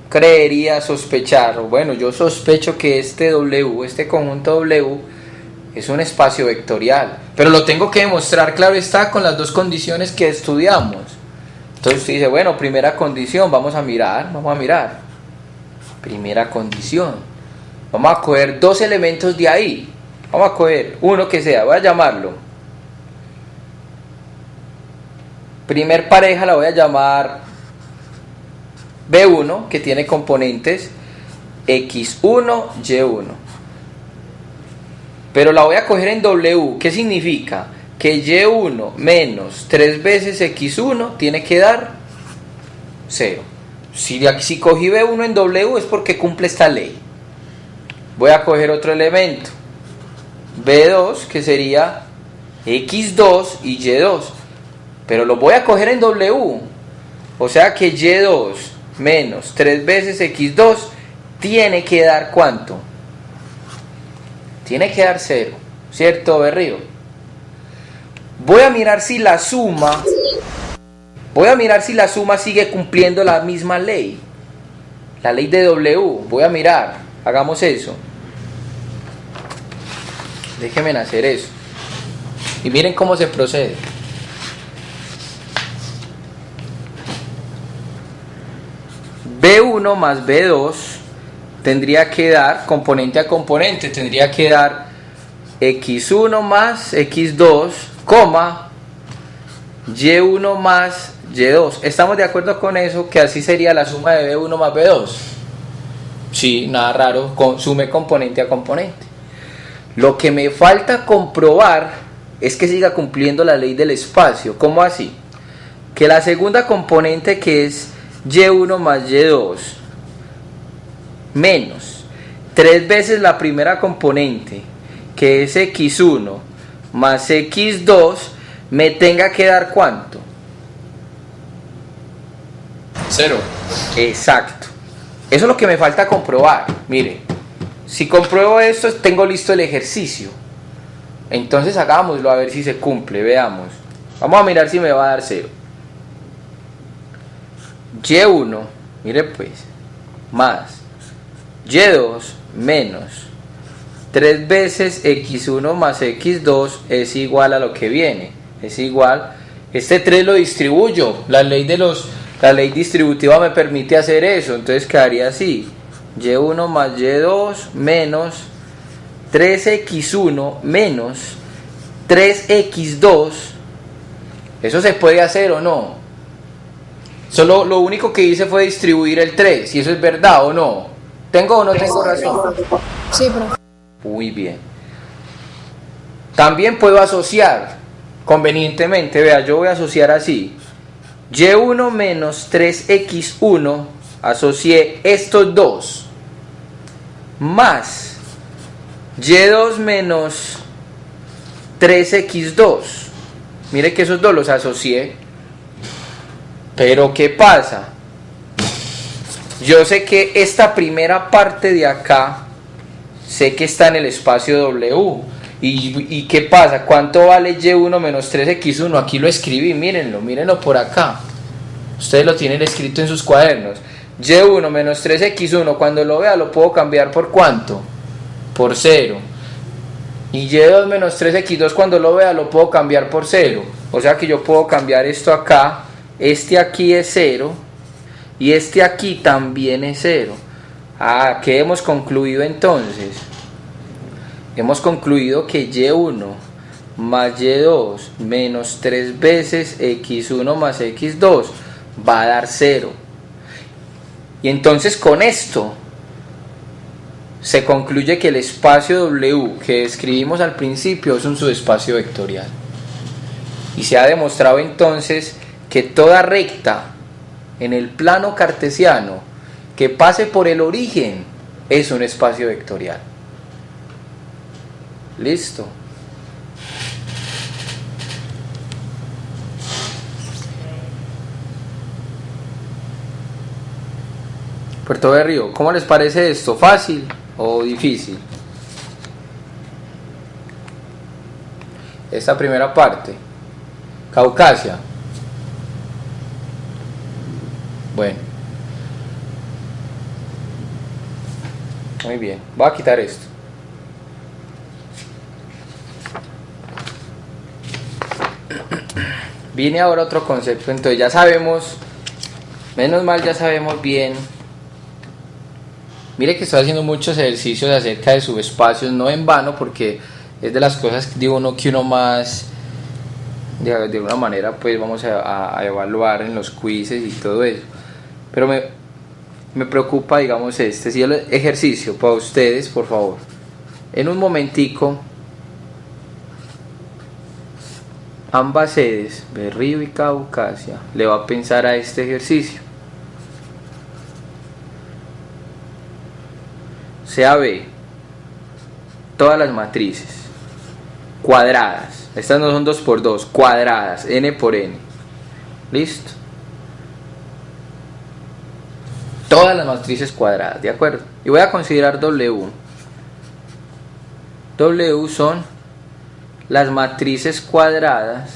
creería sospechar, o bueno, yo sospecho que este W, este conjunto W, es un espacio vectorial, pero lo tengo que demostrar, claro está, con las dos condiciones que estudiamos. Entonces usted dice, bueno, primera condición, vamos a mirar. Primera condición, vamos a coger dos elementos de ahí. Vamos a coger uno que sea, voy a llamarlo. Primer pareja la voy a llamar B1, que tiene componentes X1, Y1. Pero la voy a coger en W. ¿Qué significa? Que Y1 menos 3 veces X1 tiene que dar 0. Si cogí B1 en W es porque cumple esta ley. Voy a coger otro elemento. B2, que sería X2 y Y2, pero lo voy a coger en W, o sea que Y2 menos 3 veces X2 tiene que dar ¿cuánto? Tiene que dar 0, ¿cierto, Berrío? Voy a mirar si la suma sigue cumpliendo la misma ley, la ley de W. Voy a mirar, hagamos eso. Déjenme hacer eso. Y miren cómo se procede. B1 más B2 tendría que dar, componente a componente, tendría que dar X1 más X2, coma, Y1 más Y2. ¿Estamos de acuerdo con eso? Que así sería la suma de B1 más B2. Sí, nada raro, sume componente a componente. Lo que me falta comprobar es que siga cumpliendo la ley del espacio. ¿Cómo así? Que la segunda componente, que es y1 más y2 menos 3 veces la primera componente, que es x1 más x2, me tenga que dar ¿cuánto? 0. Exacto. Eso es lo que me falta comprobar. Mire, si compruebo esto, tengo listo el ejercicio. Entonces hagámoslo a ver si se cumple. Veamos. Vamos a mirar si me va a dar 0. Y1, mire pues, más Y2 menos 3 veces x1 más x2 es igual a lo que viene. Es igual, este 3 lo distribuyo. La ley distributiva me permite hacer eso. Entonces quedaría así. Y1 más y2 menos 3x1 menos 3x2. ¿Eso se puede hacer o no? Solo lo único que hice fue distribuir el 3. ¿Y eso es verdad o no? ¿Tengo o no tengo razón? Sí, profe. Muy bien. También puedo asociar convenientemente. Vea, yo voy a asociar así. Y1 menos 3x1, asocié estos dos, más y2 menos 3x2. Mire que esos dos los asocié. Pero ¿qué pasa? Yo sé que esta primera parte de acá, sé que está en el espacio W. ¿Y qué pasa? ¿Cuánto vale y1 menos 3x1? Aquí lo escribí, mírenlo por acá. Ustedes lo tienen escrito en sus cuadernos. Y1 menos 3x1, cuando lo vea lo puedo cambiar por ¿cuánto? Por 0. Y y2 menos 3x2, cuando lo vea lo puedo cambiar por 0. O sea que yo puedo cambiar esto acá. Este aquí es 0 y este aquí también es 0. ¿Qué hemos concluido entonces? Hemos concluido que y1 más y2 menos 3 veces x1 más x2 va a dar 0. Y entonces con esto se concluye que el espacio W que escribimos al principio es un subespacio vectorial. Y se ha demostrado entonces que toda recta en el plano cartesiano que pase por el origen es un espacio vectorial. Listo. Puerto Berrío, ¿cómo les parece esto? ¿Fácil o difícil? Esta primera parte. Caucasia. Bueno. Muy bien. Voy a quitar esto. Viene ahora otro concepto. Entonces ya sabemos, menos mal ya sabemos bien. Mire que estoy haciendo muchos ejercicios acerca de subespacios, no en vano, porque es de las cosas que uno más de alguna manera pues vamos a evaluar en los quizzes y todo eso. Pero me preocupa, digamos, si el ejercicio para ustedes, por favor, en un momentico, ambas sedes, Berrío y Caucasia, le va a pensar a este ejercicio. Sea B, todas las matrices cuadradas, estas no son 2 por 2, cuadradas, n por n, listo, todas las matrices cuadradas, ¿de acuerdo? Y voy a considerar W. W son las matrices cuadradas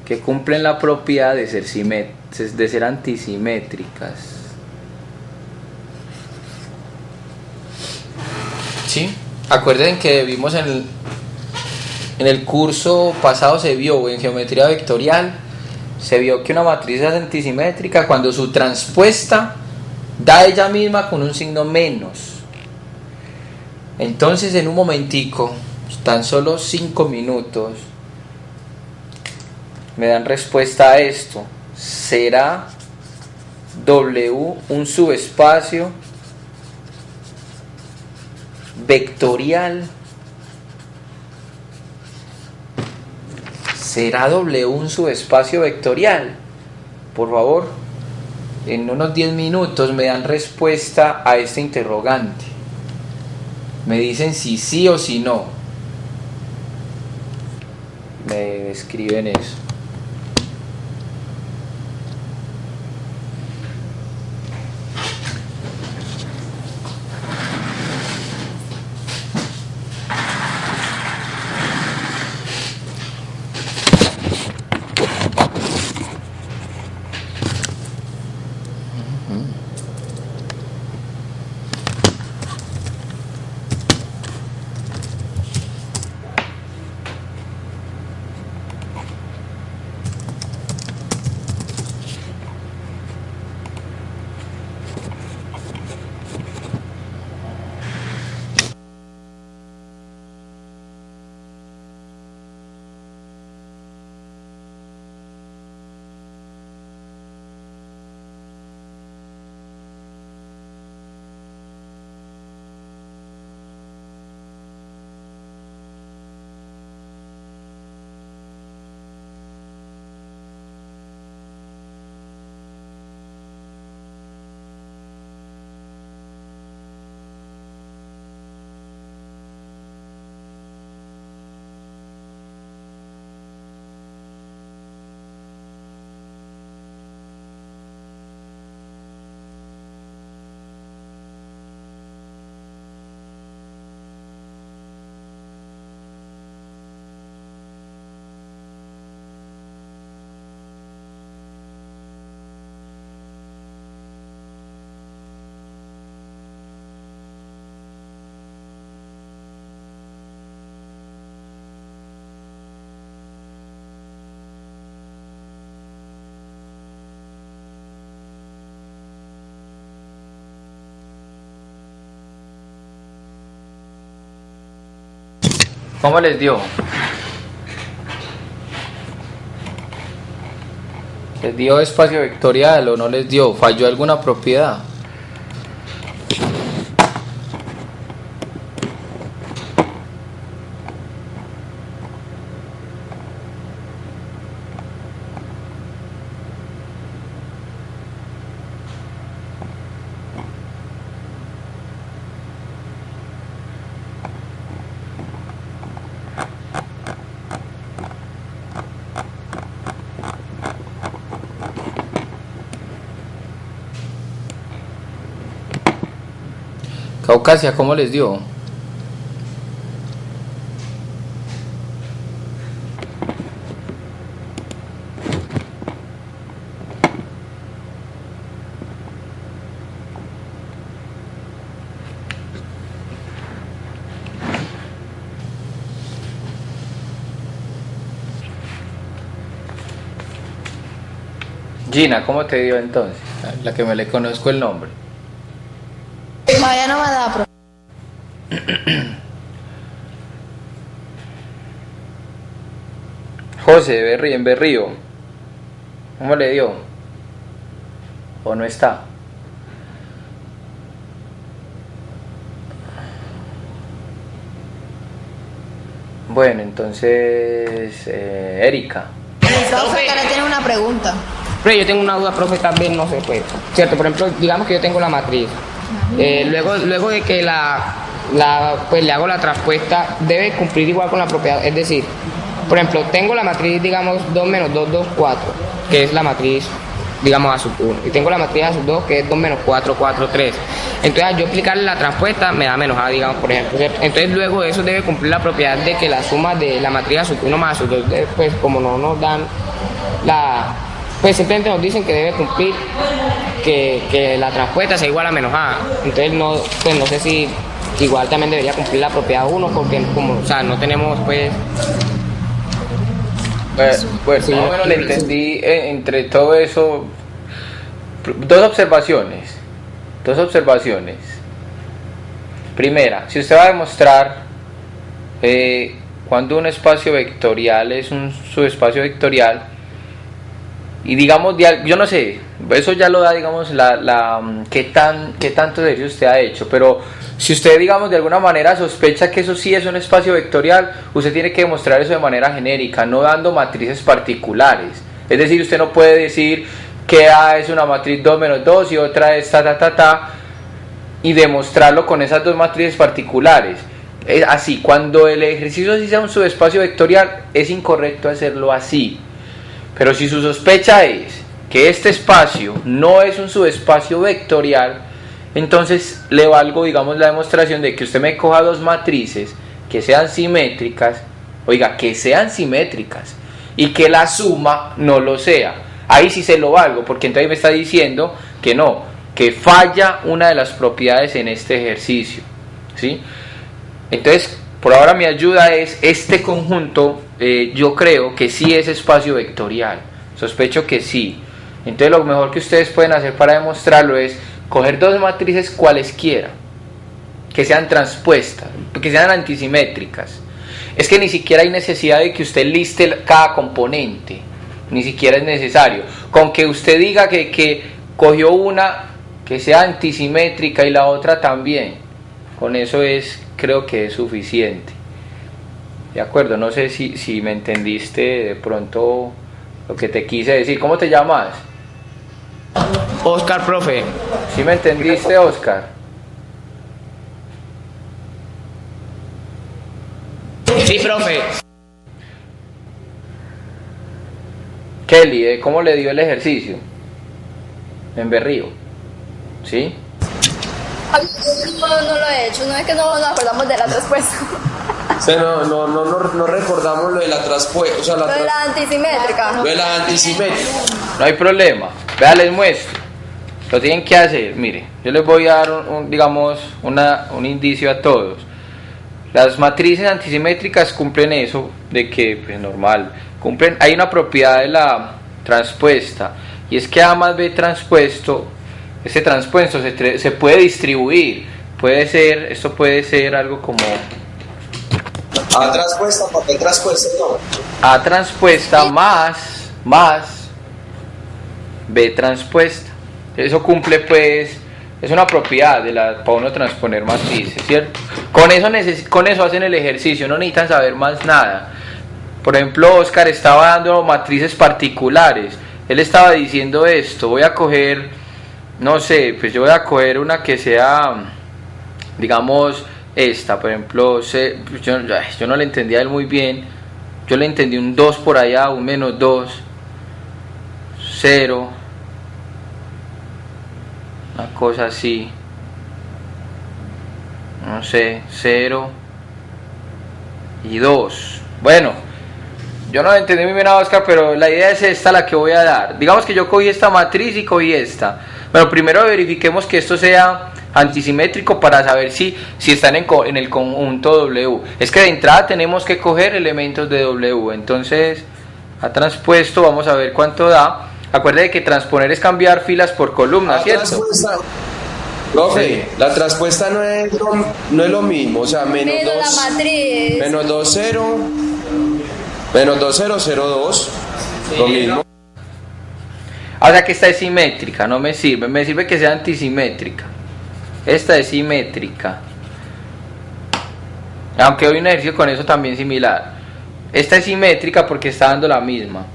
que cumplen la propiedad de ser antisimétricas. ¿Sí? Acuerden que vimos en el curso pasado, se vio en geometría vectorial, se vio que una matriz es antisimétrica cuando su transpuesta da ella misma con un signo menos. Entonces en un momentico, tan solo 5 minutos, me dan respuesta a esto. ¿Será W un subespacio vectorial ¿Será W un subespacio vectorial? Por favor, en unos 10 minutos me dan respuesta a este interrogante. Me dicen si sí o si no. Me escriben eso. ¿Cómo les dio? ¿Les dio espacio vectorial o no les dio? ¿Falló alguna propiedad? Caucasia, ¿cómo les dio? Gina, ¿cómo te dio entonces? La que me le conozco el nombre. Todavía no me da, profe. José, en Berrío, ¿cómo le dio? ¿O no está? Bueno, entonces, Erika. Profe, que ahora tiene una pregunta. Pero yo tengo una duda, profe, tal vez no sé, pues. Cierto, por ejemplo, digamos que yo tengo la matriz. Luego de que pues le hago la traspuesta, debe cumplir igual con la propiedad. Es decir, por ejemplo, tengo la matriz, digamos, 2 menos 2, 2, 4, que es la matriz, digamos, A sub 1. Y tengo la matriz A sub 2, que es 2 menos 4, 4, 3. Entonces, al yo aplicarle la traspuesta, me da menos A, digamos, por ejemplo, ¿cierto? Entonces, luego eso debe cumplir la propiedad de que la suma de la matriz A sub 1 más A sub 2, pues, como no nos dan pues simplemente nos dicen que debe cumplir que la traspuesta sea igual a menos A. Entonces, pues no sé si igual también debería cumplir la propiedad 1, porque como, o sea, no tenemos, pues... Pues sí, más o menos le entendí entre todo eso. Dos observaciones. Primera, si usted va a demostrar cuando un espacio vectorial es un subespacio vectorial, y digamos, yo no sé, eso ya lo da, digamos, qué tanto ejercicio usted ha hecho, pero si usted, digamos, de alguna manera sospecha que eso sí es un espacio vectorial, usted tiene que demostrar eso de manera genérica, no dando matrices particulares. Es decir, usted no puede decir que A es una matriz 2 menos 2 y otra es y demostrarlo con esas dos matrices particulares. Es así, cuando el ejercicio sí sea un subespacio vectorial, es incorrecto hacerlo así. Pero si su sospecha es que este espacio no es un subespacio vectorial, entonces le valgo, digamos, la demostración de que usted me coja dos matrices que sean simétricas, oiga, que sean simétricas, y que la suma no lo sea. Ahí sí se lo valgo, porque entonces me está diciendo que no, que falla una de las propiedades en este ejercicio, ¿sí? Entonces, por ahora mi ayuda es este conjunto, yo creo que sí es espacio vectorial, sospecho que sí. Entonces lo mejor que ustedes pueden hacer para demostrarlo es coger dos matrices cualesquiera, que sean transpuestas, que sean antisimétricas. Es que ni siquiera hay necesidad de que usted liste cada componente, ni siquiera es necesario. Con que usted diga que cogió una que sea antisimétrica y la otra también, con eso creo que es suficiente. De acuerdo, no sé si me entendiste de pronto lo que te quise decir. ¿Cómo te llamas? Oscar, profe. ¿Sí me entendiste, Oscar? Sí, profe. Kelly, ¿cómo le dio el ejercicio? En Berrío. ¿Sí? No lo he hecho, no es que no nos acordamos de la respuesta. O sea, no recordamos lo de la transpuesta, o sea, Lo de la antisimétrica. lo de la antisimétrica. No hay problema. Vea, les muestro. Lo tienen que hacer. Mire, yo les voy a dar un indicio a todos. Las matrices antisimétricas cumplen eso de que, pues normal, hay una propiedad de la transpuesta, y es que A más B transpuesto, ese transpuesto se puede distribuir. Esto puede ser algo como A transpuesta, papel transpuesta, no. A transpuesta más B transpuesta. Eso cumple, pues, es una propiedad para uno transponer matrices, ¿cierto? Con eso hacen el ejercicio, no necesitan saber más nada. Por ejemplo, Oscar estaba dando matrices particulares. Él estaba diciendo esto: voy a coger, no sé, pues yo voy a coger una que sea, digamos, esta, por ejemplo, yo no le entendía a él muy bien. Yo le entendí un 2 por allá, un menos 2, 0, una cosa así, no sé, 0 y 2. Bueno, yo no entendí muy bien a Oscar, pero la idea es esta la que voy a dar. Digamos que yo cogí esta matriz y cogí esta. Bueno, primero verifiquemos que esto sea antisimétrico para saber si están en el conjunto W. Es que de entrada tenemos que coger elementos de W. Entonces, a transpuesto, vamos a ver cuánto da. Acuérdate que transponer es cambiar filas por columnas, ¿cierto? Profe, Sí. la transpuesta no es lo mismo, o sea, menos Menos 2, la matriz. menos 2, 0, menos 2, 0, 0, 2, lo mismo. O sea que esta es simétrica, no me sirve que sea antisimétrica. Esta es simétrica. Aunque hoy un ejercicio con eso también similar. Esta es simétrica porque está dando la misma.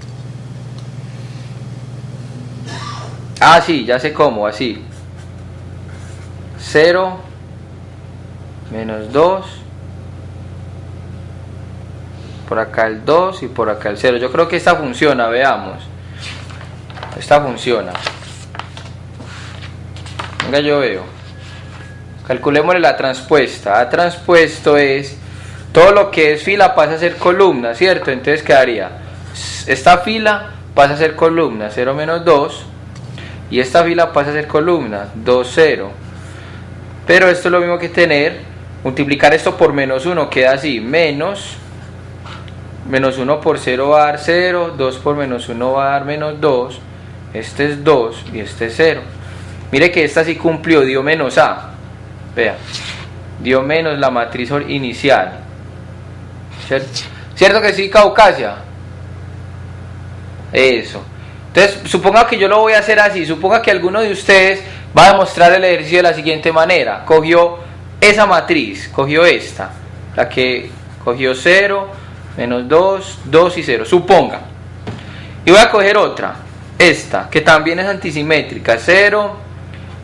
Ah, sí, ya sé cómo, así. 0, menos 2. Por acá el 2 y por acá el 0. Yo creo que esta funciona, veamos. Esta funciona. Venga, yo veo. Calculémosle la transpuesta. A transpuesto es todo lo que es fila pasa a ser columna, ¿cierto? Entonces quedaría, esta fila pasa a ser columna, 0 menos 2, y esta fila pasa a ser columna, 2, 0. Pero esto es lo mismo que tener, multiplicar esto por menos 1, queda así, menos 1 por 0 va a dar 0, 2 por menos 1 va a dar menos 2, este es 2 y este es 0. Mire que esta sí cumplió, dio menos A. Vea, dio menos la matriz inicial. ¿Cierto que sí, Caucasia? Eso. Entonces, suponga que yo lo voy a hacer así, suponga que alguno de ustedes va a demostrar el ejercicio de la siguiente manera. Cogió esa matriz, cogió esta, la que cogió 0, menos 2, 2 y 0, suponga. Y voy a coger otra, esta, que también es antisimétrica, 0,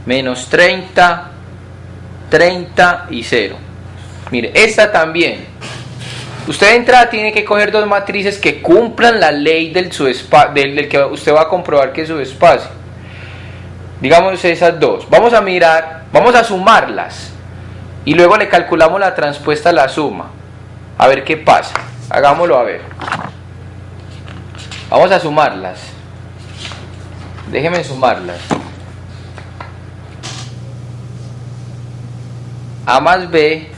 menos 30, 30 y 0. Mire, esta también. Usted de entrada tiene que coger dos matrices que cumplan la ley del que usted va a comprobar que es subespacio. Digamos esas dos. Vamos a mirar, vamos a sumarlas. Y luego le calculamos la transpuesta a la suma. A ver qué pasa. Hagámoslo a ver. Vamos a sumarlas. Déjenme sumarlas. A más B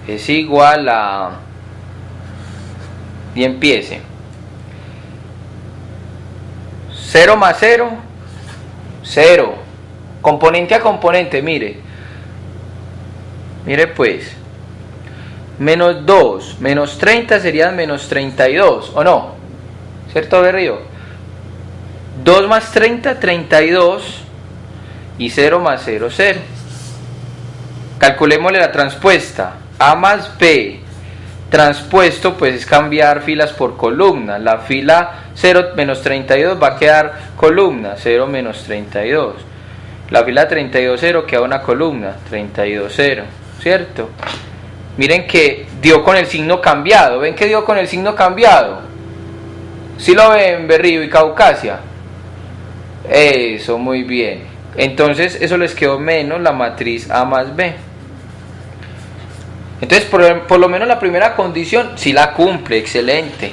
es igual a... Y empiece. 0 más 0, 0. Componente a componente, mire. Mire pues. Menos 2, menos 30 serían menos 32, ¿o no? ¿Cierto, Berrío? 2 más 30, 32. Y 0 más 0, 0. Calculémosle la transpuesta. A más B transpuesto pues es cambiar filas por columnas. La fila 0 menos 32 va a quedar columna, 0 menos 32. La fila 32, 0 queda una columna, 32, 0, ¿cierto? Miren que dio con el signo cambiado. ¿Ven que dio con el signo cambiado? ¿Sí lo ven, Berrío y Caucasia? Eso, muy bien. Entonces eso les quedó menos la matriz A más B. Entonces por lo menos la primera condición sí la cumple, excelente.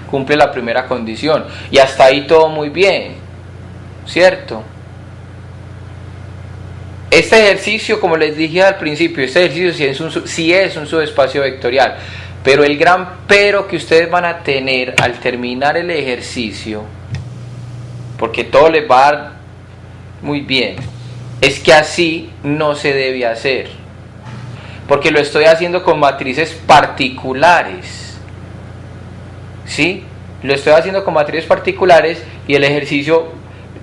Cumple la primera condición. Y hasta ahí todo muy bien, ¿cierto? Este ejercicio, como les dije al principio, este ejercicio sí es un subespacio vectorial. Pero el gran pero que ustedes van a tener al terminar el ejercicio, porque todo les va a dar muy bien, es que así no se debe hacer. Porque lo estoy haciendo con matrices particulares. ¿Sí? Lo estoy haciendo con matrices particulares y el ejercicio,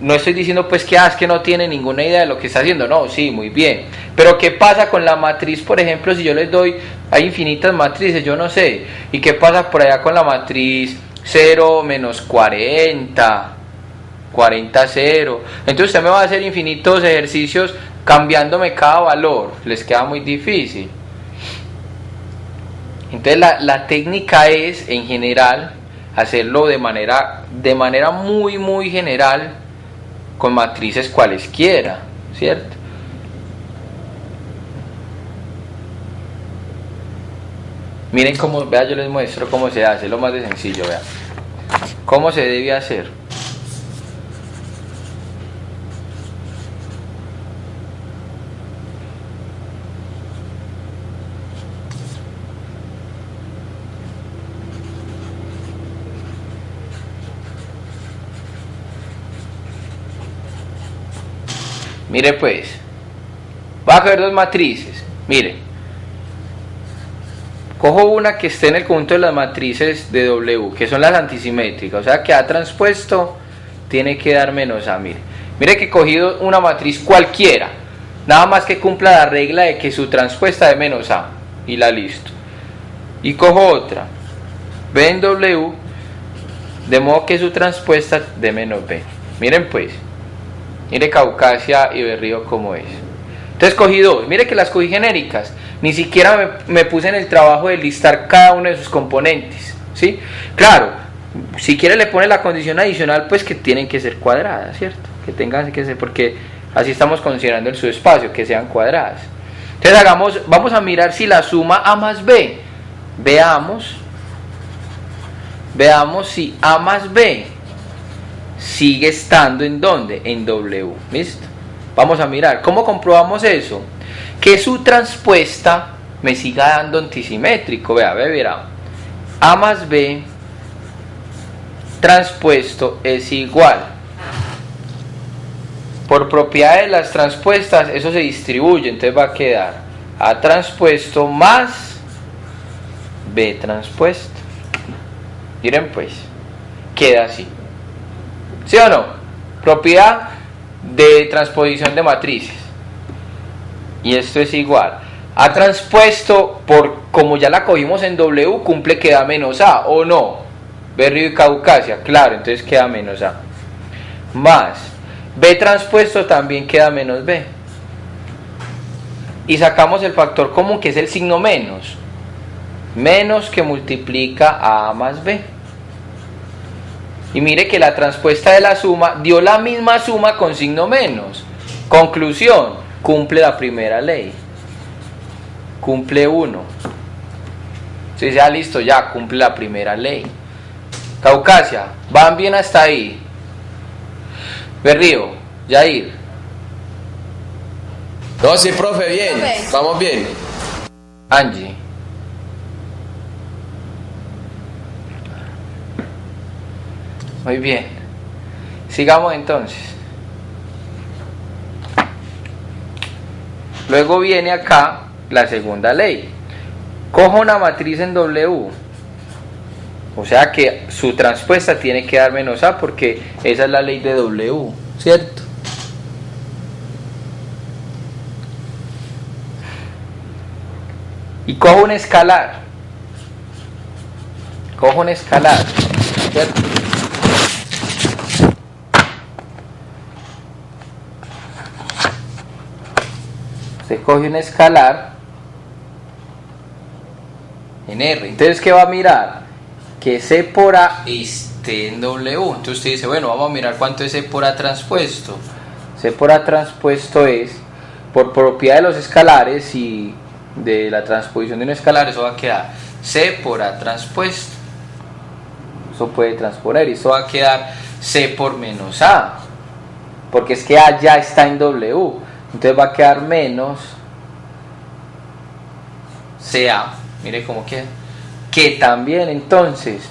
no estoy diciendo pues que es que no tiene ninguna idea de lo que está haciendo. No, sí, muy bien. Pero ¿qué pasa con la matriz, por ejemplo, si yo les doy, hay infinitas matrices, yo no sé. ¿Y qué pasa por allá con la matriz 0 menos 40, 40, 0? Entonces usted me va a hacer infinitos ejercicios cambiándome cada valor, les queda muy difícil. Entonces la técnica es, en general, hacerlo de manera muy general, con matrices cualesquiera, ¿cierto? Miren cómo, vea, yo les muestro cómo se hace, lo más de sencillo, vea. ¿Cómo se debe hacer? Mire pues, va a coger dos matrices. Mire, cojo una que esté en el conjunto de las matrices de W, que son las antisimétricas, o sea que A transpuesto tiene que dar menos A. Mire que he cogido una matriz cualquiera, nada más que cumpla la regla de que su transpuesta de menos A, y la listo. Y cojo otra, B en W, de modo que su transpuesta de menos B. Miren pues. Mire Caucasia y Berrío como es. Entonces cogí dos. Mire que las cogí genéricas. Ni siquiera me puse en el trabajo de listar cada uno de sus componentes, ¿sí? Claro, si quiere le pone la condición adicional, pues que tienen que ser cuadradas, ¿cierto? Que tengan que ser, porque así estamos considerando el subespacio, que sean cuadradas. Entonces vamos a mirar si la suma A más B. Veamos si A más B sigue estando ¿en dónde? En W. ¿Listo? Vamos a mirar. ¿Cómo comprobamos eso? Que su transpuesta me siga dando antisimétrico. Verá. A más B transpuesto es igual. Por propiedad de las transpuestas, eso se distribuye. Entonces va a quedar A transpuesto más B transpuesto. Miren pues, queda así. ¿Sí o no? Propiedad de transposición de matrices. Y esto es igual. A transpuesto por, como ya la cogimos en W, cumple que da menos A, ¿o no? Berrío y Caucasia, claro, entonces queda menos A. Más B transpuesto también queda menos B. Y sacamos el factor común, que es el signo menos. Menos que multiplica a más B. Y mire que la transpuesta de la suma dio la misma suma con signo menos. Conclusión, cumple la primera ley. Cumple 1. Si ya listo, ya cumple la primera ley. Caucasia, ¿van bien hasta ahí? Berrío, Yair. No, sí, profe, bien. Profe. Vamos bien. Angie. Muy bien. Sigamos entonces. Luego viene acá la segunda ley. Cojo una matriz en W. O sea que su transpuesta tiene que dar menos A porque esa es la ley de W, ¿cierto? Y cojo un escalar. Cojo un escalar, ¿cierto? Usted coge un escalar en R. Entonces, ¿qué va a mirar? Que C por A esté en W. Entonces usted dice, bueno, vamos a mirar cuánto es C por A transpuesto. C por A transpuesto es, por propiedad de los escalares y de la transposición de un escalar, eso va a quedar C por A transpuesto. Eso puede transponer y eso va a quedar C por menos A. Porque es que A ya está en W. Entonces va a quedar menos CA. Mire cómo queda. Que también entonces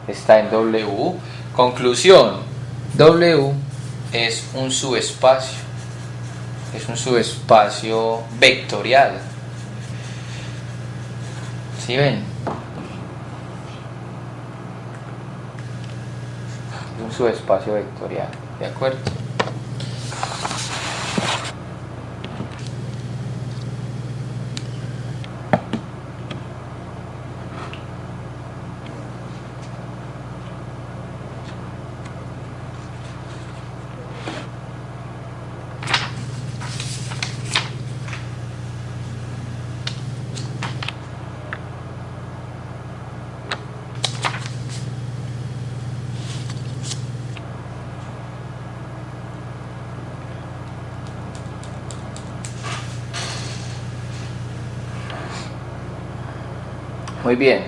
está en W. Conclusión. W es un subespacio. Es un subespacio vectorial. ¿Sí ven? Un subespacio vectorial. ¿De acuerdo? Muy bien.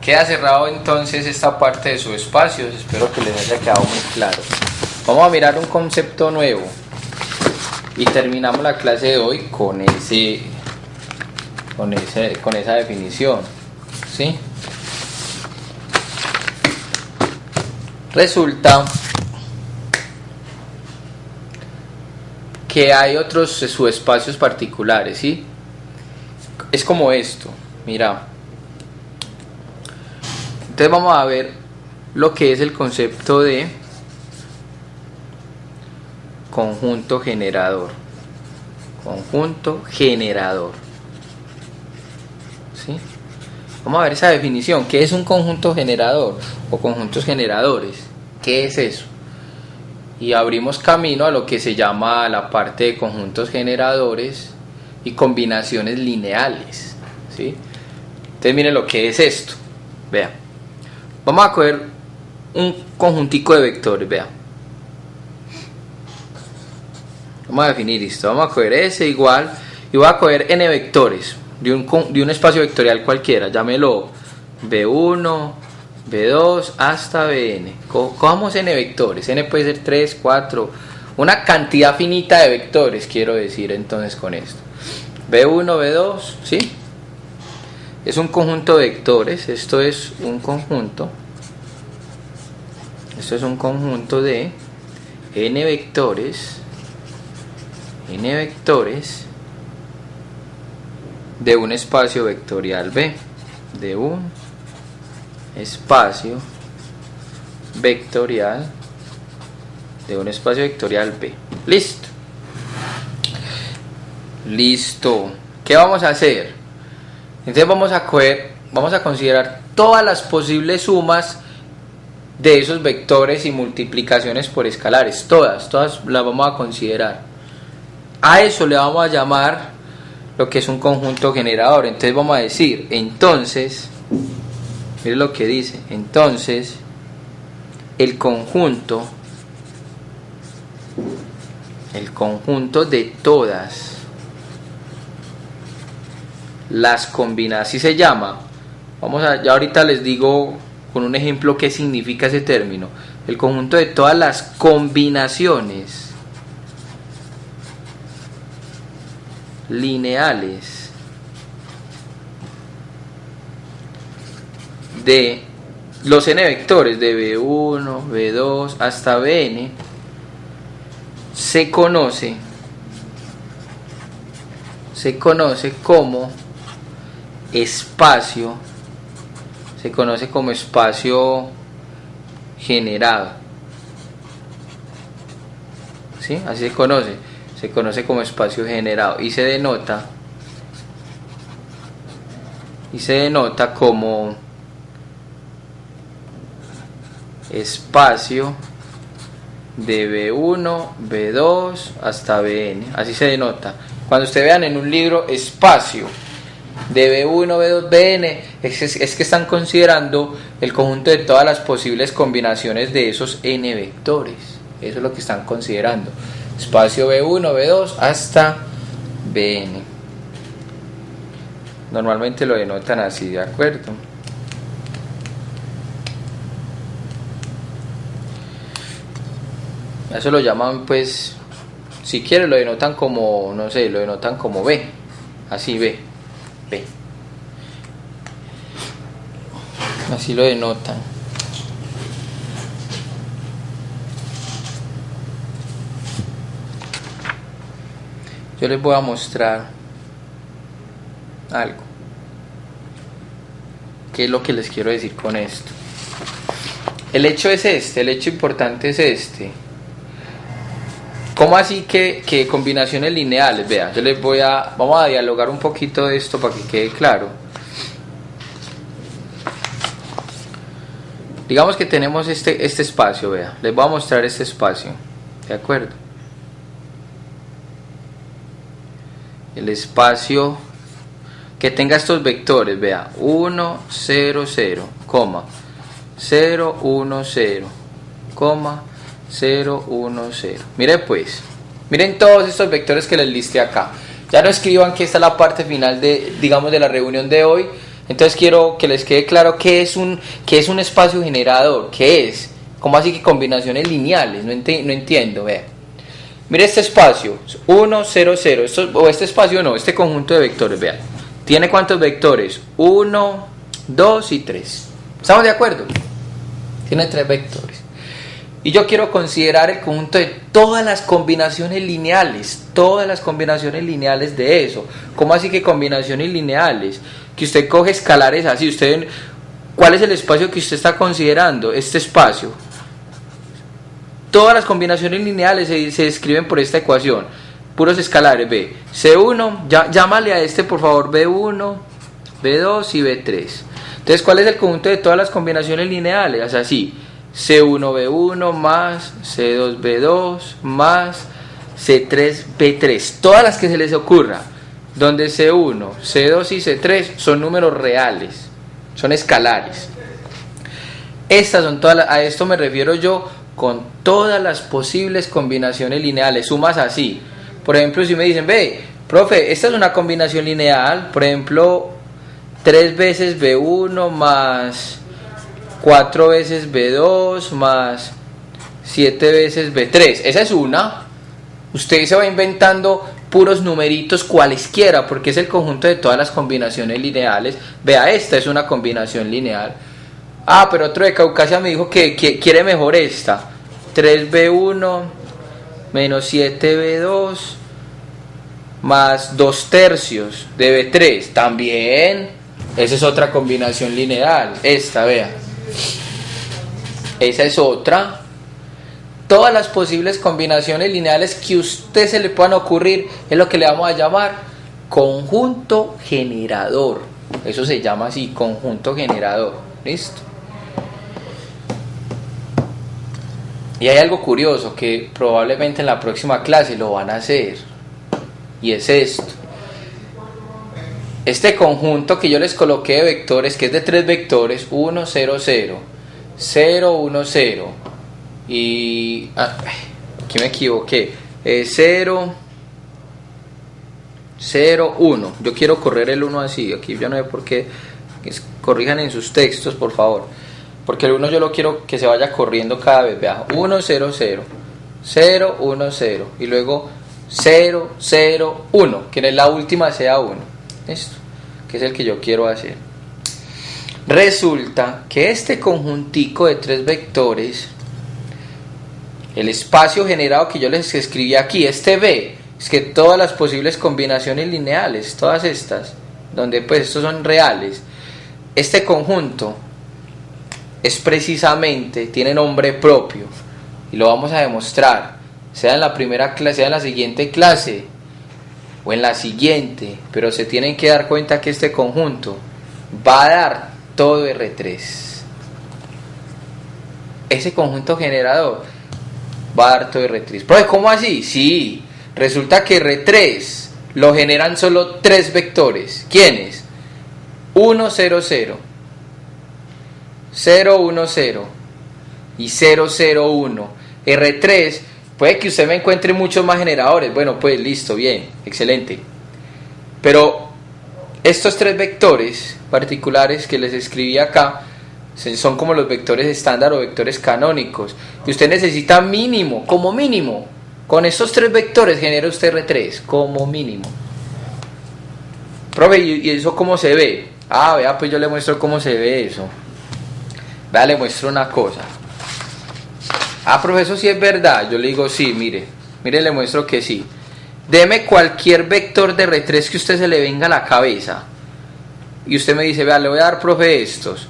Queda cerrado entonces esta parte de subespacios. Espero que les haya quedado muy claro. Vamos a mirar un concepto nuevo. Y terminamos la clase de hoy con esa definición. ¿Sí? Resulta que hay otros subespacios particulares, ¿sí? Es como esto. Mira. Entonces vamos a ver lo que es el concepto de conjunto generador. Conjunto generador. ¿Sí? Vamos a ver esa definición. ¿Qué es un conjunto generador o conjuntos generadores? ¿Qué es eso? Y abrimos camino a lo que se llama la parte de conjuntos generadores y combinaciones lineales. ¿Sí? Entonces miren lo que es esto. Vean. Vamos a coger un conjuntico de vectores, vean. Vamos a definir esto. Vamos a coger S igual y voy a coger n vectores de un espacio vectorial cualquiera. Llámelo B1, B2 hasta Bn. Cojamos n vectores. N puede ser 3, 4, una cantidad finita de vectores, quiero decir entonces con esto. B1, B2, ¿sí? Es un conjunto de vectores. Esto es un conjunto. Esto es un conjunto de n vectores. N vectores de un espacio vectorial B. De un espacio vectorial de un espacio vectorial B. Listo. Listo. ¿Qué vamos a hacer? Entonces vamos a considerar todas las posibles sumas de esos vectores y multiplicaciones por escalares. Todas las vamos a considerar. A eso le vamos a llamar lo que es un conjunto generador. Entonces vamos a decir, entonces, miren lo que dice, entonces el conjunto de todas las combinadas, así se llama. Ya ahorita les digo con un ejemplo qué significa ese término. El conjunto de todas las combinaciones lineales de los n vectores de B1, B2 hasta Bn se conoce como espacio, generado. ¿Sí? Así se conoce como espacio generado y se denota como espacio de B1, B2 hasta Bn. Así se denota. Cuando ustedes vean en un libro espacio de B1, B2, Bn, es que están considerando el conjunto de todas las posibles combinaciones de esos n vectores. Eso es lo que están considerando. Espacio B1, B2 hasta Bn. Normalmente lo denotan así, ¿de acuerdo? Eso lo llaman, pues, si quieren lo denotan como, no sé, lo denotan como B. Así, B. Así lo denotan. Yo les voy a mostrar algo. ¿Qué es lo que les quiero decir con esto? El hecho importante es este. ¿Cómo así que combinaciones lineales? Vea, vamos a dialogar un poquito de esto para que quede claro. Digamos que tenemos este espacio, vea, les voy a mostrar este espacio, ¿de acuerdo? El espacio que tenga estos vectores, vea, 1, 0, 0, 0, 1, 0, 0, 1, 0. Miren todos estos vectores que les listé acá. Ya no escriban que esta es la parte final de la reunión de hoy. Entonces quiero que les quede claro qué es un espacio generador. ¿Qué es? ¿Cómo así que combinaciones lineales? No entiendo, vea. Mire este espacio, 1, 0, 0. Este conjunto de vectores, vean. ¿Tiene cuántos vectores? 1, 2 y 3. ¿Estamos de acuerdo? Tiene 3 vectores. Y yo quiero considerar el conjunto de todas las combinaciones lineales de eso. ¿Cómo así que combinaciones lineales? Que usted coge escalares así, ¿cuál es el espacio que usted está considerando? Este espacio. Todas las combinaciones lineales se describen por esta ecuación. Puros escalares, B. C1, llámale a este por favor B1, B2 y B3. Entonces, ¿cuál es el conjunto de todas las combinaciones lineales? O sea, así. C1B1 más C2B2 más C3B3, todas las que se les ocurra, donde C1, C2 y C3 son números reales, son escalares. Estas son todas, a esto me refiero yo con todas las posibles combinaciones lineales, sumas así. Por ejemplo, si me dicen, ve, profe, esta es una combinación lineal, por ejemplo, 3 veces B1 más 4 veces B2 más 7 veces B3. Esa es una. Usted se va inventando puros numeritos cualesquiera porque es el conjunto de todas las combinaciones lineales. Vea, esta es una combinación lineal. Ah, pero otro de Caucasia me dijo que quiere mejor esta. 3B1 menos 7B2 más 2 tercios de B3. También, esa es otra combinación lineal. Esta, vea. Esa es otra. todas las posibles combinaciones lineales que a usted se le puedan ocurrir es lo que le vamos a llamar conjunto generador. Eso se llama así, conjunto generador. ¿Listo? Y hay algo curioso que probablemente en la próxima clase lo van a hacer, y es esto. Este conjunto que yo les coloqué de vectores, que es de 3 vectores, 1, 0, 0, 0, 1, 0, y aquí me equivoqué, 0, 0, 1. Yo quiero correr el 1 así, aquí yo no sé por qué, corrijan en sus textos por favor, porque el 1 yo lo quiero que se vaya corriendo cada vez. Vea, 1, 0, 0, 0, 1, 0, y luego 0, 0, 1, que en la última sea 1. Esto, que es el que yo quiero hacer. Resulta que este conjuntico de 3 vectores, el espacio generado que yo les escribí aquí, este B, es que todas las posibles combinaciones lineales, todas estas, donde pues estos son reales, este conjunto es precisamente, tiene nombre propio, y lo vamos a demostrar, sea en la primera clase, sea en la siguiente clase, o en la siguiente, pero se tienen que dar cuenta que este conjunto va a dar todo R3. Ese conjunto generador va a dar todo R3. ¿Pero cómo así? Sí, resulta que R3 lo generan solo 3 vectores. ¿Quiénes? 1, 0, 0, 0, 1, 0 y 0, 0, 1. R3, puede que usted me encuentre muchos más generadores. Bueno, pues listo, bien, excelente. Pero estos 3 vectores particulares que les escribí acá son como los vectores estándar o vectores canónicos. Y usted necesita mínimo, como mínimo, con estos 3 vectores genera usted R3, como mínimo. Profe, ¿y eso cómo se ve? Ah, vea, pues yo le muestro cómo se ve eso. Vea, le muestro una cosa. Ah, profe, eso sí es verdad. Yo le digo, sí, mire, le muestro que sí. Deme cualquier vector de R3 que usted se le venga a la cabeza. Y usted me dice, vea, le voy a dar, profe, estos.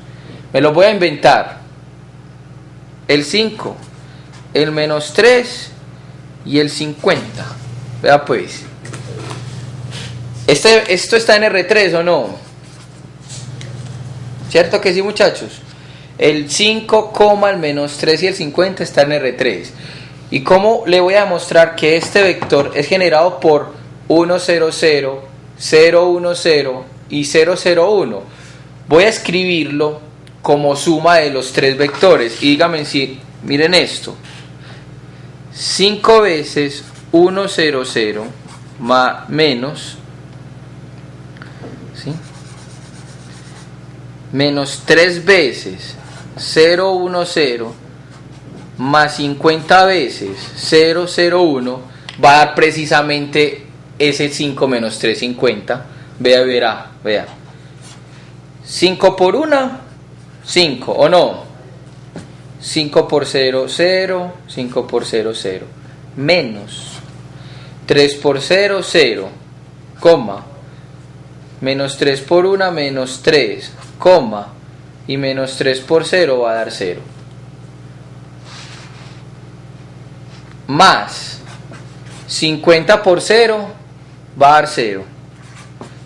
Me los voy a inventar. El 5, el menos 3 y el 50. Vea pues. ¿Esto está en R3 o no? ¿Cierto que sí, muchachos? El 5, el menos 3 y el 50 está en R3. ¿Y cómo le voy a demostrar que este vector es generado por 1, 0, 0, 0, 1, 0 y 0, 0, 1? Voy a escribirlo como suma de los 3 vectores. Y díganme si, miren esto. 5 veces 1, 0, 0 más menos, ¿sí? Menos 3 veces 0, 1, 0 más 50 veces 0, 0, 1 va a dar precisamente ese 5 menos 3, 50. Vea. 5 por 1, 5, ¿o no? 5 por 0, 0, 5 por 0, 0. Menos 3 por 0, 0, coma. Menos 3 por 1, menos 3, coma. Y menos 3 por 0 va a dar 0. Más 50 por 0 va a dar 0.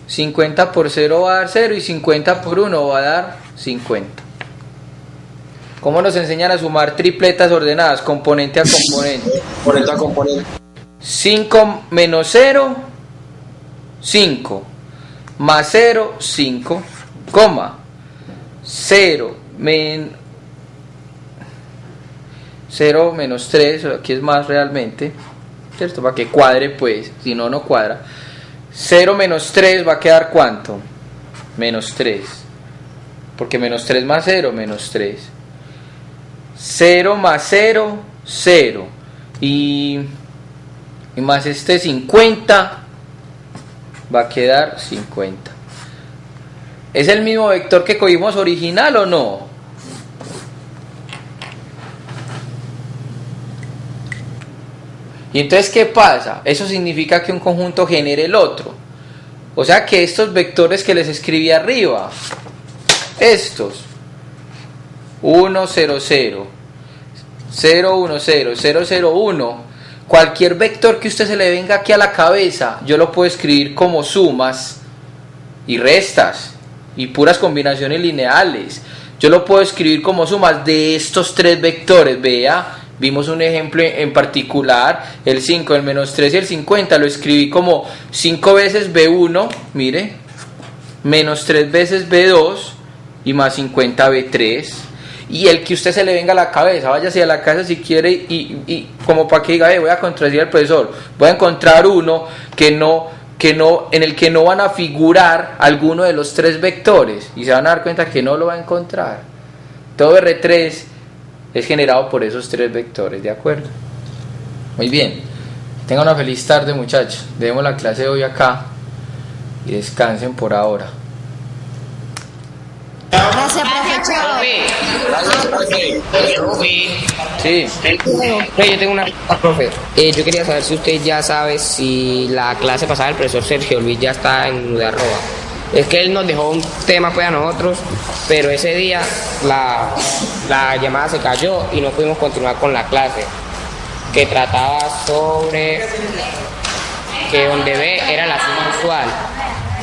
50 por 0 va a dar 0 y 50 por 1 va a dar 50. ¿Cómo nos enseñan a sumar tripletas ordenadas? Componente a componente. Componente a componente. 5 menos 0, 5. Más 0, 5, coma. 0 menos 3, aquí es más realmente, ¿cierto? Para que cuadre, pues, si no, no cuadra. 0 menos 3 va a quedar ¿cuánto? Menos 3. Porque menos 3 más 0, menos 3. 0 más 0, 0. Y más este 50 va a quedar 50. ¿Es el mismo vector que cogimos original o no? Y entonces, ¿qué pasa? Eso significa que un conjunto genere el otro. O sea que estos vectores que les escribí arriba, estos 1, 0, 0, 010, cualquier vector que usted se le venga aquí a la cabeza, yo lo puedo escribir como sumas y restas y puras combinaciones lineales. Yo lo puedo escribir como sumas de estos tres vectores. Vea, vimos un ejemplo en particular, el 5, el -3 y el 50, lo escribí como 5 veces B1, mire, -3 veces B2 y más 50 B3. Y el que usted se le venga a la cabeza, váyase a la casa si quiere y como para que diga, voy a contradecir al profesor, voy a encontrar uno en el que no van a figurar alguno de los tres vectores y se van a dar cuenta que no lo va a encontrar. Todo R3 es generado por esos tres vectores, ¿de acuerdo? Muy bien, tengan una feliz tarde, muchachos. Dejemos la clase de hoy acá y descansen por ahora. Gracias, profe. Chao. Sí. Yo tengo una pregunta, profe. Yo quería saber si usted ya sabe si la clase pasada del profesor Sergio Luis ya está en Udarroa. Es que él nos dejó un tema pues a nosotros, pero ese día la llamada se cayó y no pudimos continuar con la clase, que trataba sobre que donde B era la suma usual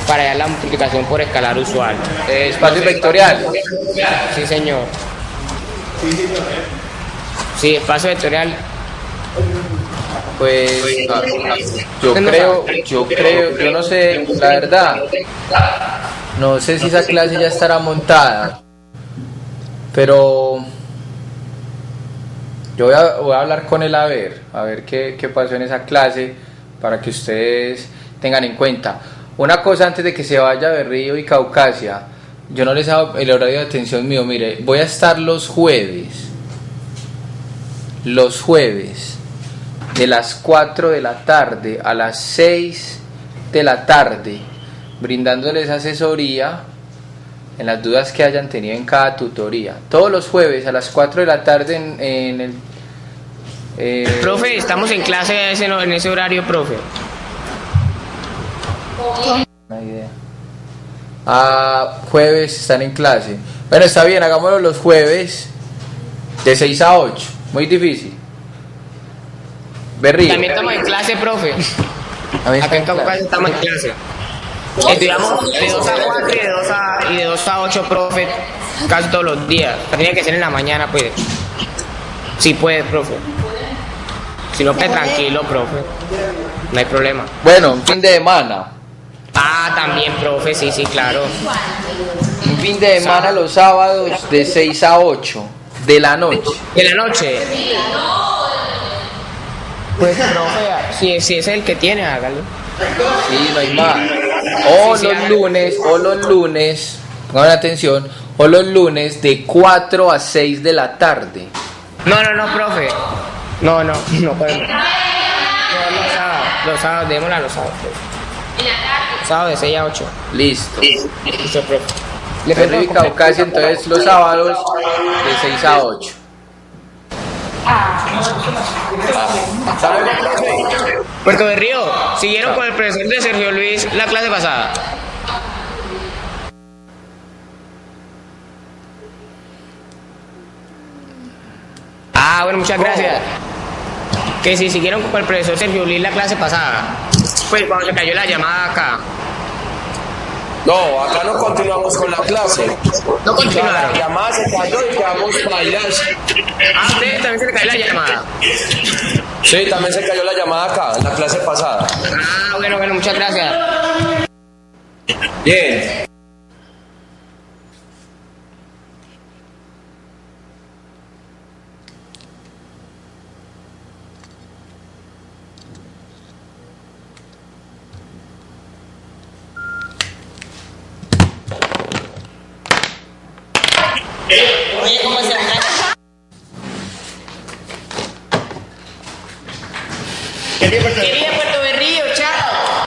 para hallar la multiplicación por escalar usual. Espacio vectorial. Sí, señor. Sí, espacio vectorial. Pues yo no sé, la verdad, no sé si esa clase ya estará montada, pero yo voy a hablar con él a ver qué pasó en esa clase para que ustedes tengan en cuenta. Una cosa antes de que se vaya Berrío y Caucasia, yo no les hago el horario de atención mío. Mire, voy a estar los jueves de las 4 de la tarde a las 6 de la tarde brindándoles asesoría en las dudas que hayan tenido en cada tutoría. Todos los jueves a las 4 de la tarde en el... Profe, estamos en clase en ese horario, profe. Una idea. Jueves están en clase. Bueno, está bien, hagámoslo los jueves de 6 a 8. Muy difícil. Berrío. También estamos en clase, profe. Acá en Caucasia estamos en clase. Estudiamos de 2 a 4 y de 2 a 8, profe, casi todos los días. Tiene que ser en la mañana, pues. Si puede, profe. Si no, pues tranquilo, profe. No hay problema. Bueno, un fin de semana. También, profe, sí, claro. Un fin de semana los sábados de 6 a 8 de la noche. ¿De la noche? Pues, profe, si es el que tiene, hágalo. Sí, no hay más. O los lunes, pongan atención, o los lunes de 4 a 6 de la tarde. No, profe. No podemos. Los sábados, démosla los sábados, profe. Sábado de 6 a 8. Listo. Listo, profe. Berrío y Caucasia, entonces los sábados de 6 a 8. Puerto de Río, ¿siguieron con el profesor de Sergio Luis la clase pasada? Bueno, muchas gracias. Que si siguieron con el profesor Sergio Luis la clase pasada, pues cuando se cayó la llamada acá. No, acá no continuamos con la clase. No continuaron. La llamada se cayó y quedamos bailas. ¿A ustedes también se le cayó la llamada? Sí, también se cayó la llamada acá, en la clase pasada. Bueno, muchas gracias. Bien. Oye, ¿cómo se engaña? Querida Puerto Berrío, chao.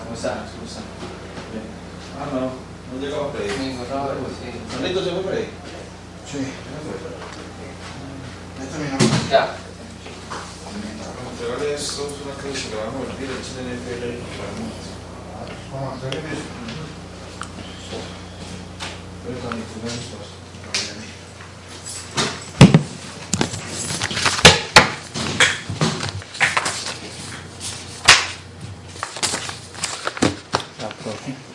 ¿Cómo están? No llegado Freddy. ¿Manito se fue Freddy? Sí. Esta es mi nombre. Ya. Entregarle esto, es una cosa que le vamos a volver el CNFL y Vamos a hacer eso. pero también tenemos cosas. La profe.